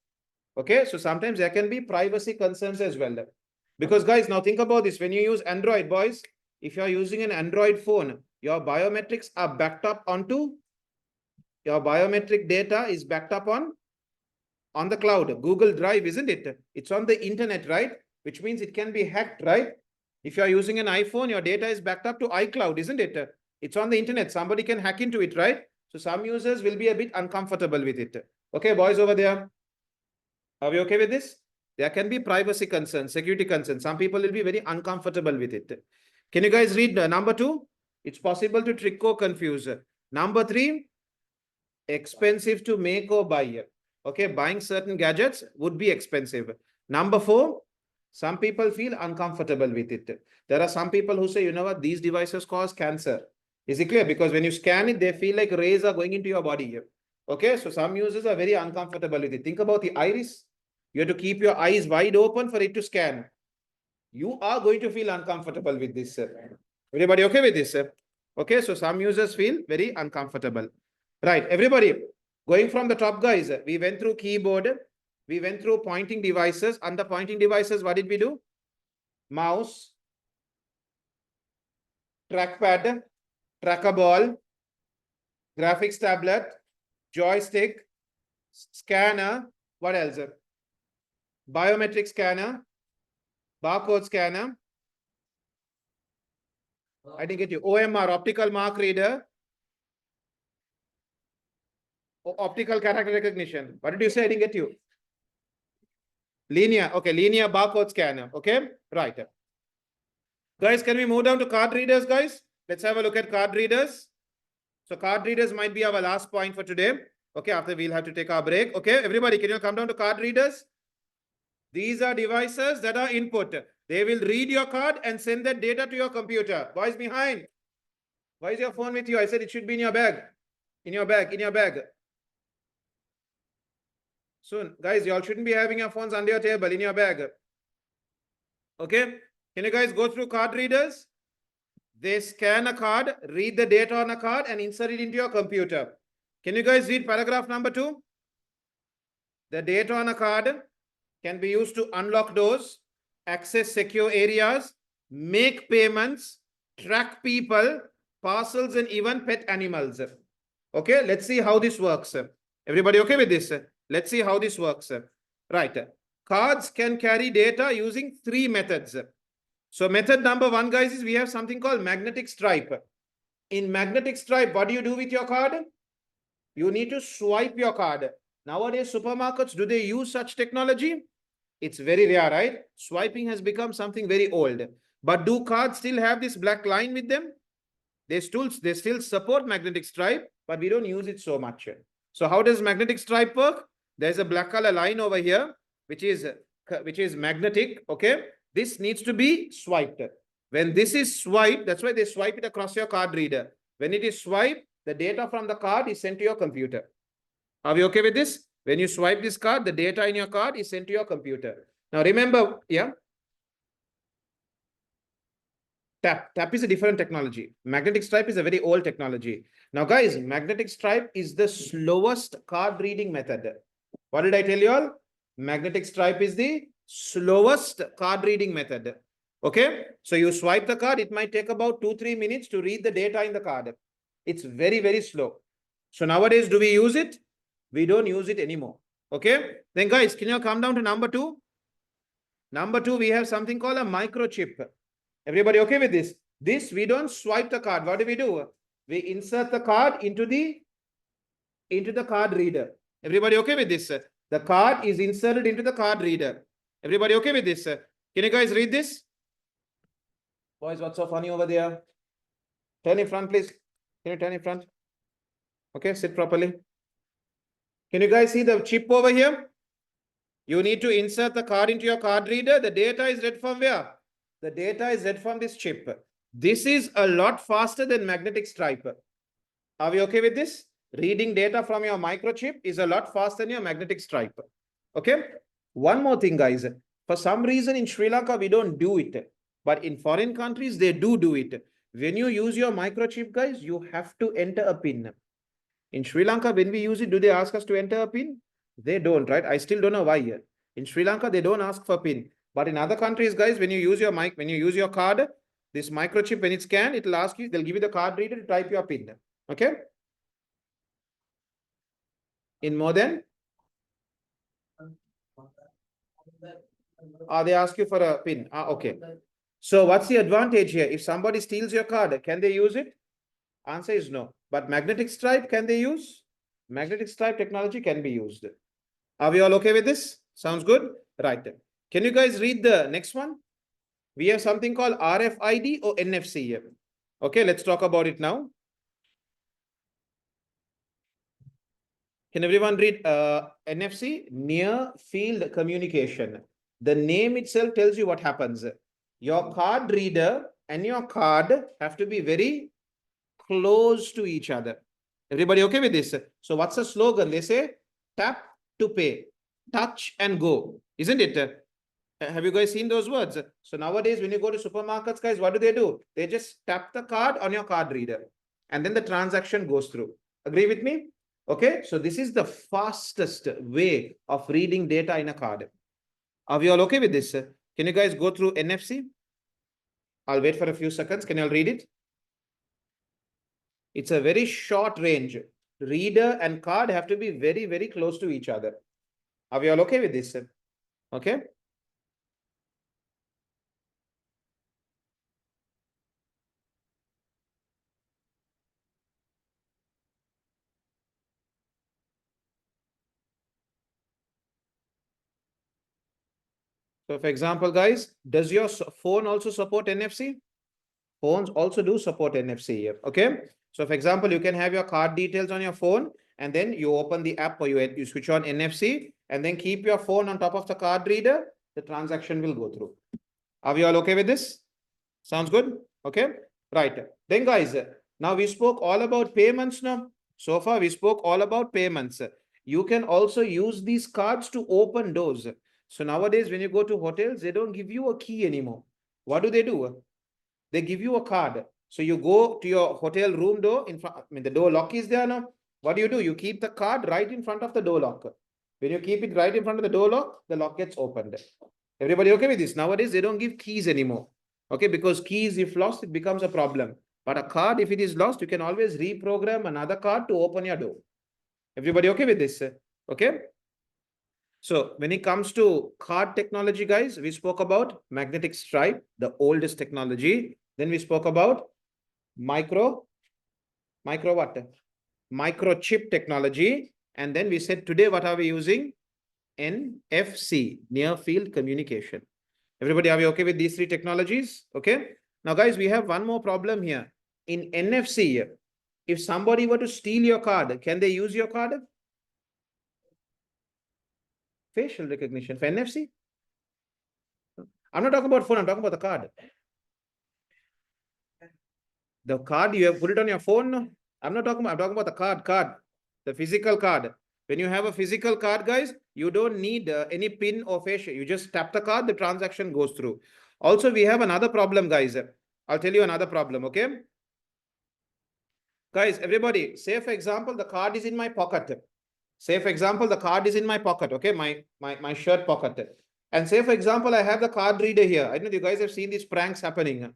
Okay, so sometimes there can be privacy concerns as well. Because guys, now think about this. When you use Android, boys, if you're using an Android phone, your biometrics are backed up onto, your biometric data is backed up on the cloud, Google Drive, isn't it? It's on the internet, right? Which means it can be hacked, right? If you're using an iPhone, your data is backed up to iCloud, isn't it? It's on the internet. Somebody can hack into it, right? So some users will be a bit uncomfortable with it. Okay, boys over there. Are we okay with this? There can be privacy concerns, security concerns. Some people will be very uncomfortable with it. Can you guys read number 2? It's possible to trick or confuse. Number 3, expensive to make or buy. Okay, buying certain gadgets would be expensive. Number 4, some people feel uncomfortable with it. There are some people who say, you know what, these devices cause cancer. Is it clear? Because when you scan it, they feel like rays are going into your body. Okay, so some users are very uncomfortable with it. Think about the iris. You have to keep your eyes wide open for it to scan. You are going to feel uncomfortable with this. Everybody okay with this? Okay, so some users feel very uncomfortable. Right, everybody, going from the top, guys, we went through keyboard, we went through pointing devices. Under pointing devices, what did we do? Mouse, trackpad, tracker ball, graphics tablet, joystick, scanner, what else? Biometric scanner, barcode scanner. I didn't get you. OMR, optical mark reader. Optical character recognition. What did you say? I didn't get you. Linear. Okay, linear barcode scanner. Okay, right. Guys, can we move down to card readers, guys? Let's have a look at card readers. So card readers might be our last point for today. Okay, after we'll have to take our break. Okay, everybody, can you come down to card readers? These are devices that are input. They will read your card and send that data to your computer. Boys behind. Why is your phone with you? I said it should be in your bag. In your bag, in your bag. Soon. Guys, you all shouldn't be having your phones under your table, in your bag. Okay. Can you guys go through card readers? They scan a card, read the data on a card and insert it into your computer. Can you guys read paragraph number 2? The data on a card can be used to unlock doors, access secure areas, make payments, track people, parcels, and even pet animals. Okay, let's see how this works. Everybody okay with this? Let's see how this works. Right. Cards can carry data using 3 methods. So method number 1, guys, is we have something called magnetic stripe. In magnetic stripe, what do you do with your card? You need to swipe your card. Nowadays, supermarkets, do they use such technology? It's very rare, right? Swiping has become something very old. But do cards still have this black line with them? They still support magnetic stripe, but we don't use it so much. So how does magnetic stripe work? There's a black color line over here, which is magnetic. Okay, this needs to be swiped. When this is swiped, that's why they swipe it across your card reader. When it is swiped, the data from the card is sent to your computer. Are we okay with this? When you swipe this card, the data in your card is sent to your computer. Now remember, yeah. Tap is a different technology. Magnetic stripe is a very old technology. Now, guys, magnetic stripe is the slowest card reading method. What did I tell you all? Magnetic stripe is the slowest card reading method. Okay, so you swipe the card, it might take about 2-3 minutes to read the data in the card. It's very, very slow. So nowadays, do we use it? We don't use it anymore. Okay, then guys, can you come down to number 2? Number 2, we have something called a microchip. Everybody okay with this? This, we don't swipe the card. What do? We insert the card into the card reader. Everybody okay with this? The card is inserted into the card reader. Everybody okay with this? Can you guys read this? Boys, what's so funny over there? Turn in front, please. Can you turn in front? Okay, sit properly. Can you guys see the chip over here? You need to insert the card into your card reader. The data is read from where? The data is read from this chip. This is a lot faster than magnetic stripe. Are we okay with this? Reading data from your microchip is a lot faster than your magnetic stripe. Okay. One more thing, guys. For some reason in Sri Lanka, we don't do it. But in foreign countries, they do it. When you use your microchip, guys, you have to enter a PIN. In Sri Lanka, when we use it, do they ask us to enter a PIN? They don't, right? I still don't know why yet. In Sri Lanka, they don't ask for PIN. But in other countries, guys, when you use your when you use your card, this microchip, when it's scanned, it'll ask you, they'll give you the card reader to type your PIN. Okay? In more than? They ask you for a PIN. Okay. So what's the advantage here? If somebody steals your card, can they use it? Answer is no. But magnetic stripe, can they use? Magnetic stripe technology can be used. Are we all okay with this? Sounds good? Right. Can you guys read the next one? We have something called RFID or NFC here. Okay, let's talk about it now. Can everyone read NFC? Near field communication. The name itself tells you what happens. Your card reader and your card have to be very close to each other. Everybody okay with this? So what's the slogan? They say tap to pay, touch and go, isn't it? Have you guys seen those words? So nowadays, when you go to supermarkets, guys, what do? They just tap the card on your card reader and then the transaction goes through. Agree with me? Okay, so this is the fastest way of reading data in a card. Are we all okay with this? Can you guys go through NFC? I'll wait for a few seconds. Can you all read it? It's a very short range. Reader and card have to be very, very close to each other. Are we all okay with this? Okay. So for example, guys, does your phone also support NFC? Phones also do support NFC here. Okay. So for example, you can have your card details on your phone and then you open the app or you switch on NFC and then keep your phone on top of the card reader. The transaction will go through. Are we all okay with this? Sounds good? Okay. Right. Then guys, now we spoke all about payments now. So far we spoke all about payments. You can also use these cards to open doors. So nowadays when you go to hotels, they don't give you a key anymore. What do? They give you a card. So you go to your hotel room door, in front, the door lock is there now. What do? You keep the card right in front of the door lock. When you keep it right in front of the door lock, the lock gets opened. Everybody okay with this? Nowadays, they don't give keys anymore. Okay, because keys, if lost, it becomes a problem. But a card, if it is lost, you can always reprogram another card to open your door. Everybody okay with this? Okay. So when it comes to card technology, guys, we spoke about magnetic stripe, the oldest technology. Then we spoke about microchip technology. And then we said today, what are we using? NFC, near field communication. Everybody, are we okay with these three technologies? Okay. Now, guys, we have one more problem here. In NFC, if somebody were to steal your card, can they use your card? Facial recognition for NFC? I'm not talking about phone, I'm talking about the card. The card, you have put it on your phone. I'm talking about the card, the physical card. When you have a physical card, guys, you don't need any PIN or facial. You just tap the card, the transaction goes through. Also, we have another problem, guys. I'll tell you another problem, okay? Guys, everybody, say for example, the card is in my pocket. Say for example, the card is in my pocket, okay? My shirt pocket. And say for example, I have the card reader here. I know you guys have seen these pranks happening.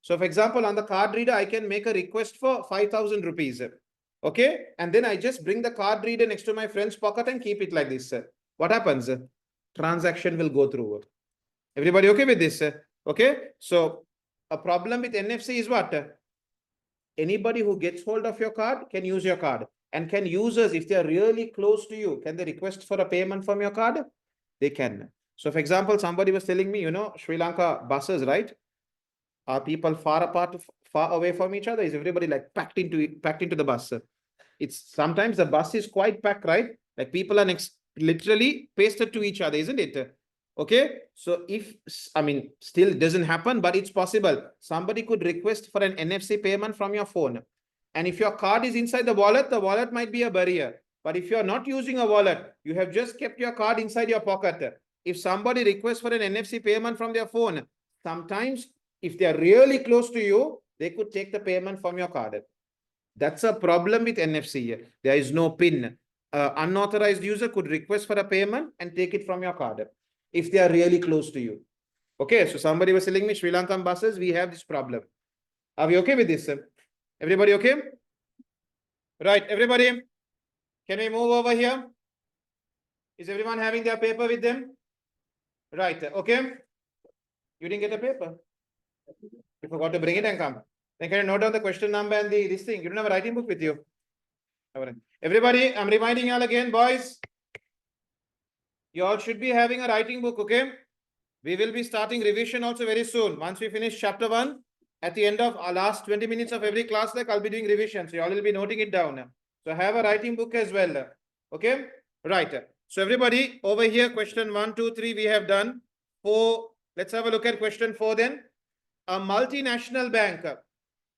So for example, on the card reader, I can make a request for 5,000 rupees. Okay? And then I just bring the card reader next to my friend's pocket and keep it like this. What happens? Transaction will go through. Everybody okay with this? Okay? So a problem with NFC is what? Anybody who gets hold of your card can use your card. And can users, if they are really close to you, can they request for a payment from your card? They can. So for example, somebody was telling me, Sri Lanka buses, right? Are people far apart, far away from each other? Is everybody like packed into the bus? It's sometimes the bus is quite packed, right? Like people are literally pasted to each other, isn't it? Okay, so still it doesn't happen, but it's possible. Somebody could request for an NFC payment from your phone. And if your card is inside the wallet might be a barrier. But if you're not using a wallet, you have just kept your card inside your pocket. If somebody requests for an NFC payment from their phone, sometimes if they are really close to you, they could take the payment from your card. That's a problem with NFC. There is no PIN. Unauthorized user could request for a payment and take it from your card if they are really close to you. Okay, so somebody was telling me Sri Lankan buses, we have this problem. Are we okay with this? Everybody okay? Right, everybody, can we move over here? Is everyone having their paper with them? Right, okay. You didn't get a paper. You forgot to bring it and come. Then can you note down the question number and this thing? You don't have a writing book with you. Everybody, I'm reminding you all again, boys. You all should be having a writing book, okay? We will be starting revision also very soon. Once we finish chapter 1, at the end of our last 20 minutes of every class, I'll be doing revision. So you all will be noting it down. So have a writing book as well. Okay? Right. So everybody, over here, question 1, 2, 3, we have done. 4, let's have a look at question 4 then. A multinational bank,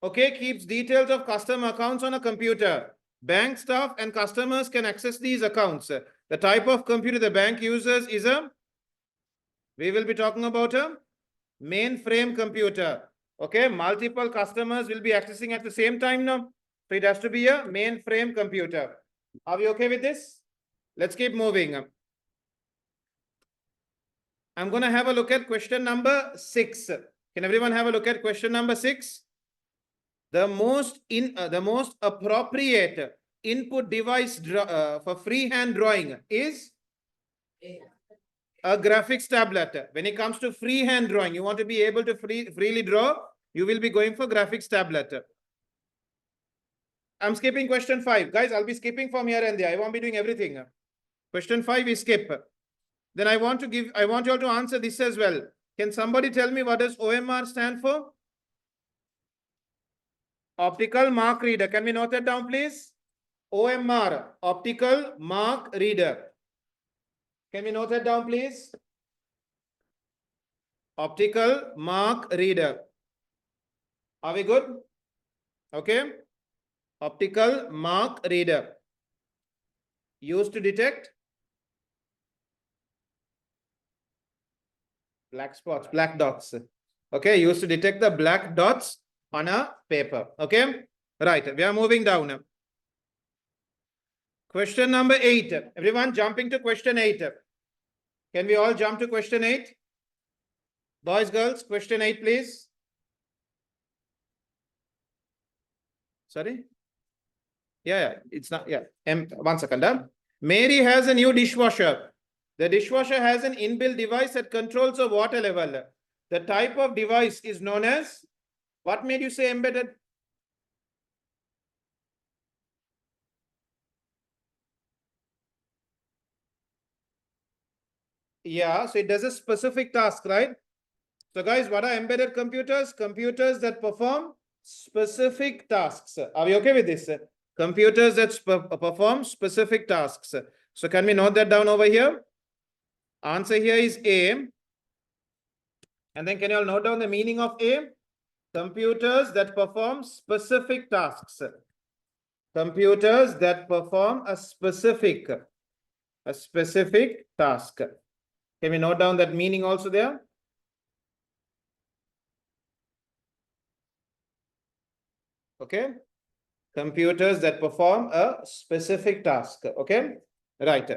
okay, keeps details of customer accounts on a computer. Bank staff and customers can access these accounts. The type of computer the bank uses is we will be talking about a mainframe computer. Okay, multiple customers will be accessing at the same time now. So it has to be a mainframe computer. Are we okay with this? Let's keep moving. I'm going to have a look at question number 6. Can everyone have a look at question number 6? The most appropriate input device for freehand drawing is a graphics tablet. When it comes to freehand drawing, you want to be able to freely draw, you will be going for graphics tablet. I'm skipping question 5. Guys, I'll be skipping from here and there. I won't be doing everything. Question 5 is skip. Then I want you all to answer this as well. Can somebody tell me what does OMR stand for? Optical mark reader. Can we note that down, please? OMR, optical mark reader. Can we note that down, please? Optical mark reader. Are we good? Okay. Optical mark reader. Used to detect black spots, black dots. Okay, used to detect the black dots on a paper. Okay, right. We are moving down. Question number 8. Everyone jumping to question 8. Can we all jump to question 8? Boys, girls, question 8, please. Sorry? Yeah, it's not, yeah. 1 second. Mary has a new dishwasher. The dishwasher has an inbuilt device that controls the water level. The type of device is known as, what made you say embedded? Yeah, so it does a specific task, right? So guys, what are embedded computers? Computers that perform specific tasks. Are we okay with this? Computers that perform specific tasks. So can we note that down over here? Answer here is A. And then can you all note down the meaning of A? Computers that perform specific tasks. Computers that perform a specific task. Can we note down that meaning also there? Okay. Computers that perform a specific task. Okay. Right.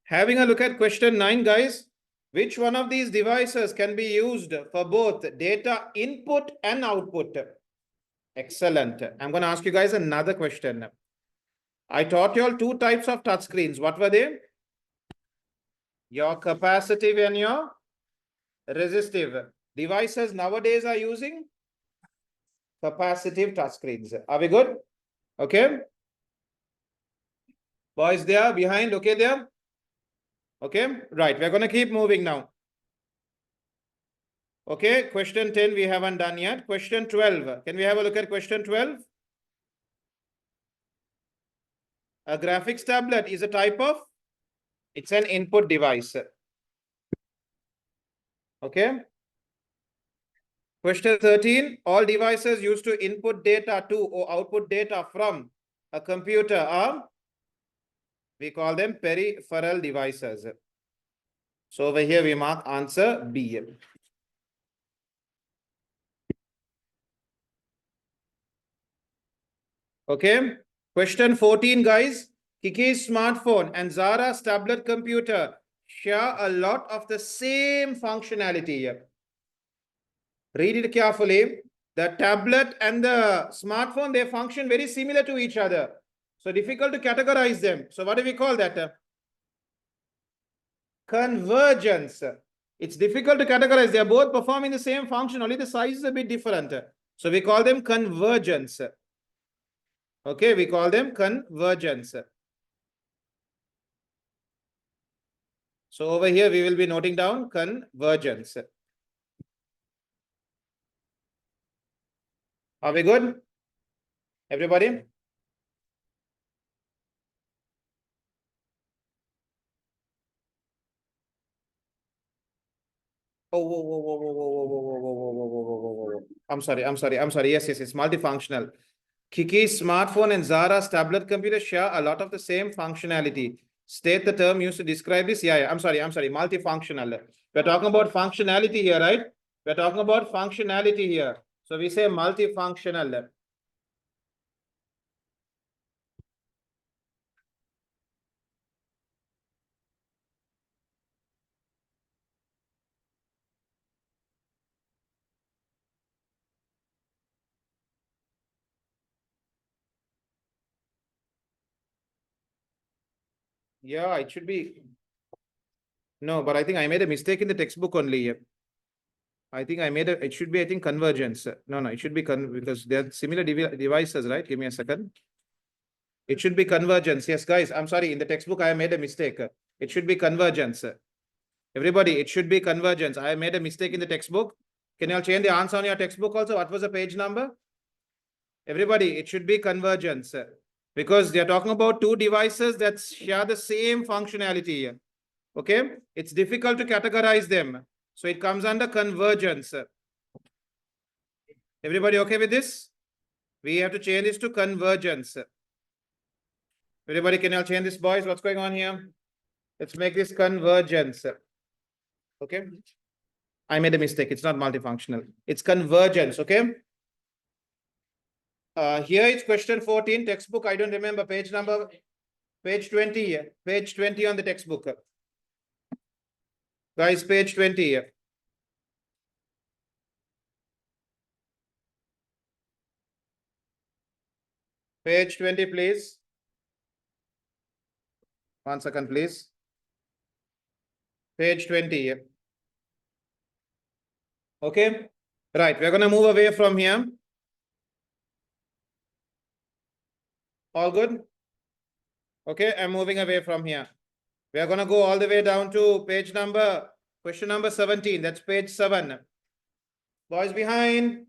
Having a look at question 9, guys. Which one of these devices can be used for both data input and output? Excellent. I'm going to ask you guys another question. I taught you all two types of touch screens. What were they? Your capacitive and your resistive. Devices nowadays are using capacitive touch screens. Are we good? Okay. Boys there, behind, okay there? Okay, right. We're going to keep moving now. Okay, question 10 we haven't done yet. Question 12. Can we have a look at question 12? A graphics tablet is a type of, it's an input device. Okay. Question 13. All devices used to input data to or output data from a computer are, we call them peripheral devices. So over here we mark answer B. Okay. Question 14, guys. Kiki's smartphone and Zara's tablet computer share a lot of the same functionality. Read it carefully. The tablet and the smartphone, they function very similar to each other. So difficult to categorize them. So what do we call that? Convergence. It's difficult to categorize. They are both performing the same function, only the size is a bit different. So we call them convergence. Okay, we call them convergence. So over here, we will be noting down convergence. Are we good? Everybody? Oh, whoa, whoa, whoa, whoa, whoa, whoa, whoa, whoa, whoa, whoa, whoa, whoa, whoa, whoa. I'm sorry. Yes, it's multifunctional. Kiki's smartphone and Zara's tablet computer share a lot of the same functionality. State the term used to describe this. Yeah, I'm sorry. Multifunctional. We're talking about functionality here, right? We're talking about functionality here. So we say multifunctional. Yeah, it should be. No, but I think I made a mistake in the textbook only. I think it should be, I think, convergence. No, it should be because they're similar devices, right? Give me a second. It should be convergence. Yes, guys, I'm sorry. In the textbook, I made a mistake. It should be convergence. Everybody, it should be convergence. I made a mistake in the textbook. Can you all change the answer on your textbook also? What was the page number? Everybody, it should be convergence. Because they're talking about two devices that share the same functionality. Okay, it's difficult to categorize them. So it comes under convergence. Everybody okay with this? We have to change this to convergence. Everybody, can you change this, boys? What's going on here? Let's make this convergence. Okay. I made a mistake. It's not multifunctional. It's convergence. Okay. Here is question 14, textbook. I don't remember page number. Page 20. Page 20 on the textbook. Guys, page 20. Page 20, please. 1 second, please. Page 20. Okay. Right. We're going to move away from here. All good? Okay. I'm moving away from here. We are going to go all the way down to page number, question number 17. That's page 7. Boys behind.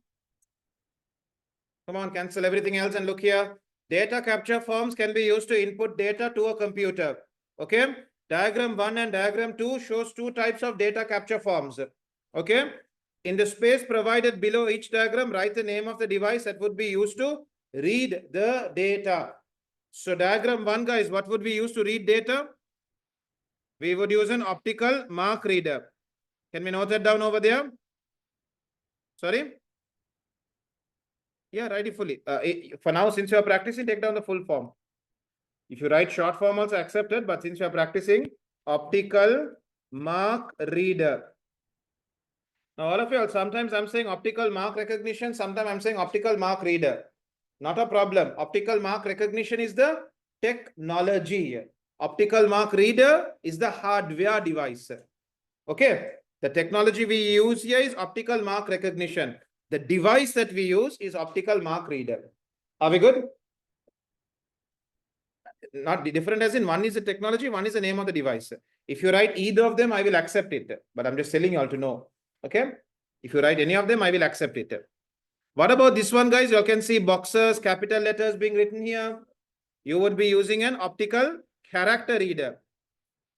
Come on, cancel everything else and look here. Data capture forms can be used to input data to a computer. Okay. Diagram 1 and diagram 2 shows two types of data capture forms. Okay. In the space provided below each diagram, write the name of the device that would be used to read the data. So diagram 1, guys, what would we use to read data? We would use an optical mark reader. Can we note that down over there? Sorry? Yeah, write it fully. For now, since you are practicing, take down the full form. If you write short form also accepted, but since you are practicing, optical mark reader. Now all of you, sometimes I'm saying optical mark recognition, sometimes I'm saying optical mark reader. Not a problem. Optical mark recognition is the technology. Optical mark reader is the hardware device. Okay. The technology we use here is optical mark recognition. The device that we use is optical mark reader. Are we good? Not different as in one is the technology, one is the name of the device. If you write either of them, I will accept it. But I'm just telling you all to know. Okay. If you write any of them, I will accept it. What about this one, guys? You can see boxes, capital letters being written here. You would be using an optical character reader.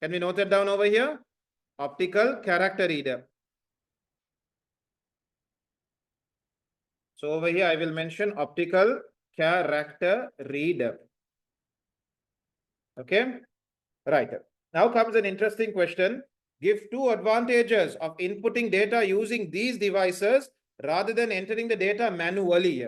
Can we note that down over here? Optical character reader. So over here, I will mention optical character reader. Okay. Right. Now comes an interesting question. Give two advantages of inputting data using these devices rather than entering the data manually.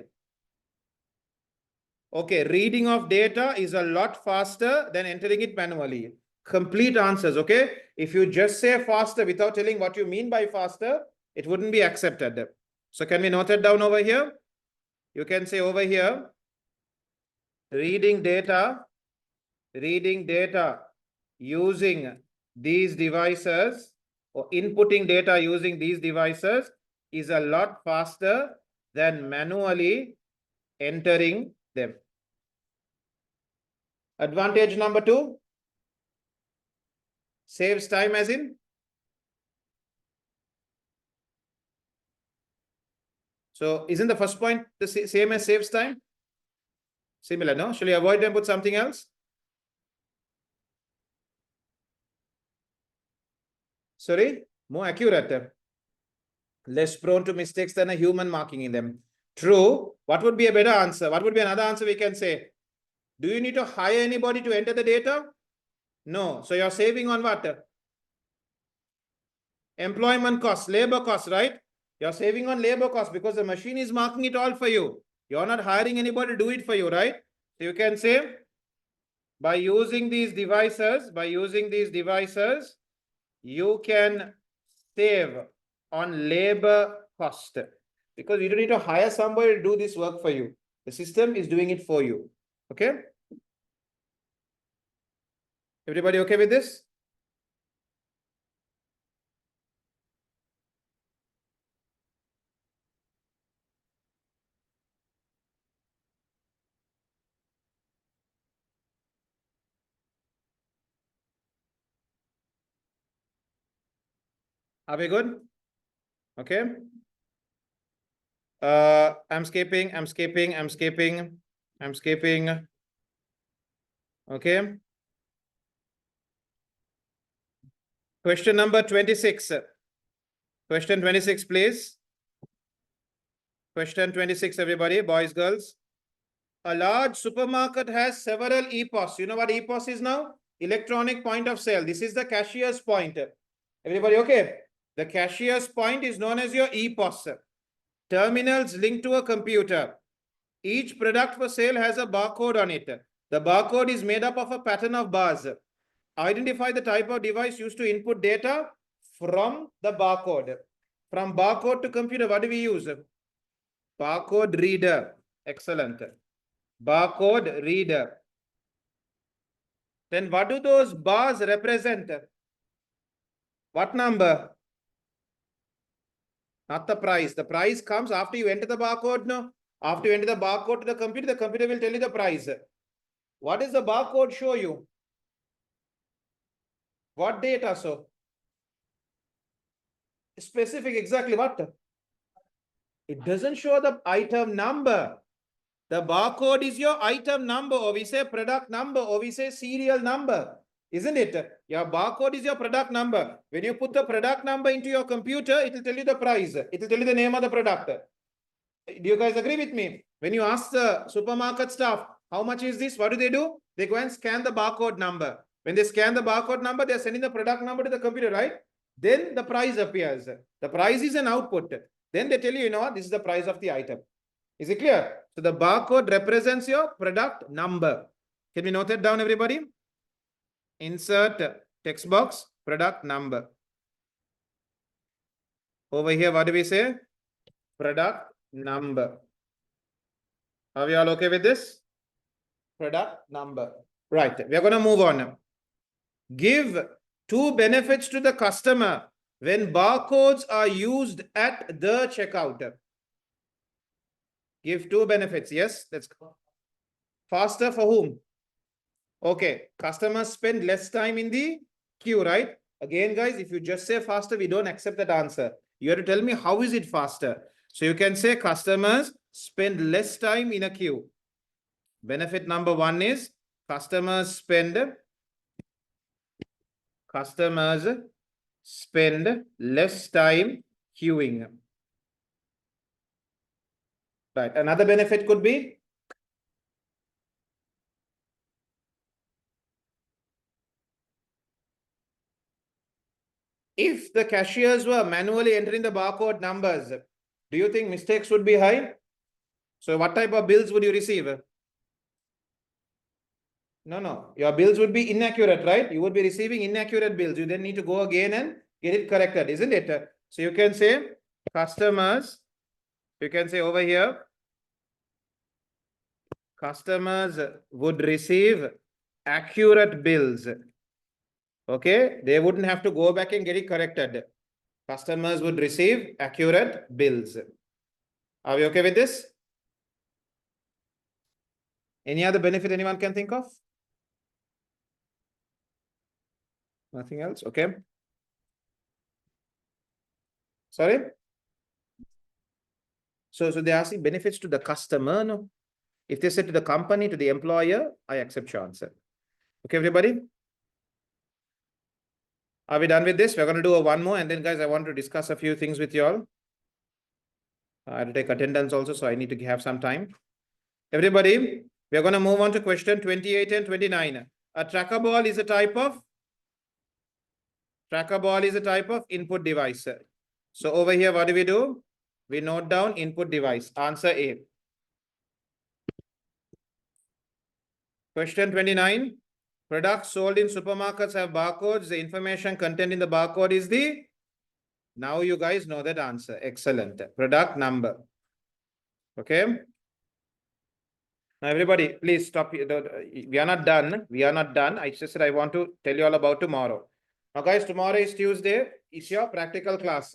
Okay, reading of data is a lot faster than entering it manually. Complete answers, okay? If you just say faster without telling what you mean by faster, it wouldn't be accepted. So can we note it down over here? You can say over here, reading data using these devices or inputting data using these devices is a lot faster than manually entering them. Advantage number 2, saves time as in. So isn't the first point the same as saves time? Similar, no? Shall we avoid and put something else? Sorry, more accurate. Less prone to mistakes than a human marking in them. True. What would be a better answer? What would be another answer we can say? Do you need to hire anybody to enter the data? No. So you're saving on what? Employment costs, labor costs, right? You're saving on labor costs because the machine is marking it all for you. You're not hiring anybody to do it for you, right? So you can say, by using these devices, you can save on labor cost because you don't need to hire somebody to do this work for you. The system is doing it for you. Okay. Everybody okay with this? Are we good? Okay. I'm skipping. Okay. Question number 26. Question 26, please. Question 26, everybody, boys, girls. A large supermarket has several EPOS. You know what EPOS is now? Electronic point of sale. This is the cashier's point. Everybody okay? The cashier's point is known as your EPOS. Terminals linked to a computer. Each product for sale has a barcode on it. The barcode is made up of a pattern of bars. Identify the type of device used to input data from the barcode. From barcode to computer, what do we use? Barcode reader. Excellent. Barcode reader. Then what do those bars represent? What number? Not the price. The price comes after you enter the barcode, no? After you enter the barcode to the computer will tell you the price. What does the barcode show you? What data, so? Specific, exactly what? It doesn't show the item number. The barcode is your item number, or we say product number, or we say serial number. Isn't it? Your barcode is your product number. When you put the product number into your computer, it will tell you the price. It will tell you the name of the product. Do you guys agree with me? When you ask the supermarket staff, how much is this? What do? They go and scan the barcode number. When they scan the barcode number, they're sending the product number to the computer, right? Then the price appears. The price is an output. Then they tell you, you know what, this is the price of the item. Is it clear? So the barcode represents your product number. Can we note it down, everybody? Insert text box, product number. Over here, what do we say? Product number. Are we all okay with this? Product number. Right. We are going to move on now. Give 2 benefits to the customer when barcodes are used at the checkout. Give 2 benefits. Yes, let's go. Faster for whom? Okay, customers spend less time in the queue, right? Again, guys, if you just say faster, we don't accept that answer. You have to tell me how is it faster. So you can say customers spend less time in a queue. Benefit number 1 is customers spend less time queuing. Right. Another benefit could be if the cashiers were manually entering the barcode numbers, do you think mistakes would be high? So what type of bills would you receive? No. Your bills would be inaccurate, right? You would be receiving inaccurate bills. You then need to go again and get it corrected, isn't it? So you can say customers, you can say over here, customers would receive accurate bills. Okay, they wouldn't have to go back and get it corrected. Customers would receive accurate bills. Are we okay with this? Any other benefit anyone can think of? Nothing else? Okay. Sorry? So they are asking benefits to the customer, no? If they say to the company, to the employer, I accept your answer. Okay, everybody? Are we done with this? We're going to do one more, and then, guys, I want to discuss a few things with you all. I have to take attendance also, so I need to have some time. Everybody, we're going to move on to question 28 and 29. A tracker ball is a type of input device. So over here, what do? We note down input device. Answer A. Question 29. Products sold in supermarkets have barcodes. The information contained in the barcode is the... Now you guys know that answer. Excellent. Product number. Okay. Now everybody, please stop. We are not done. I just said I want to tell you all about tomorrow. Now guys, tomorrow is Tuesday. It's your practical class.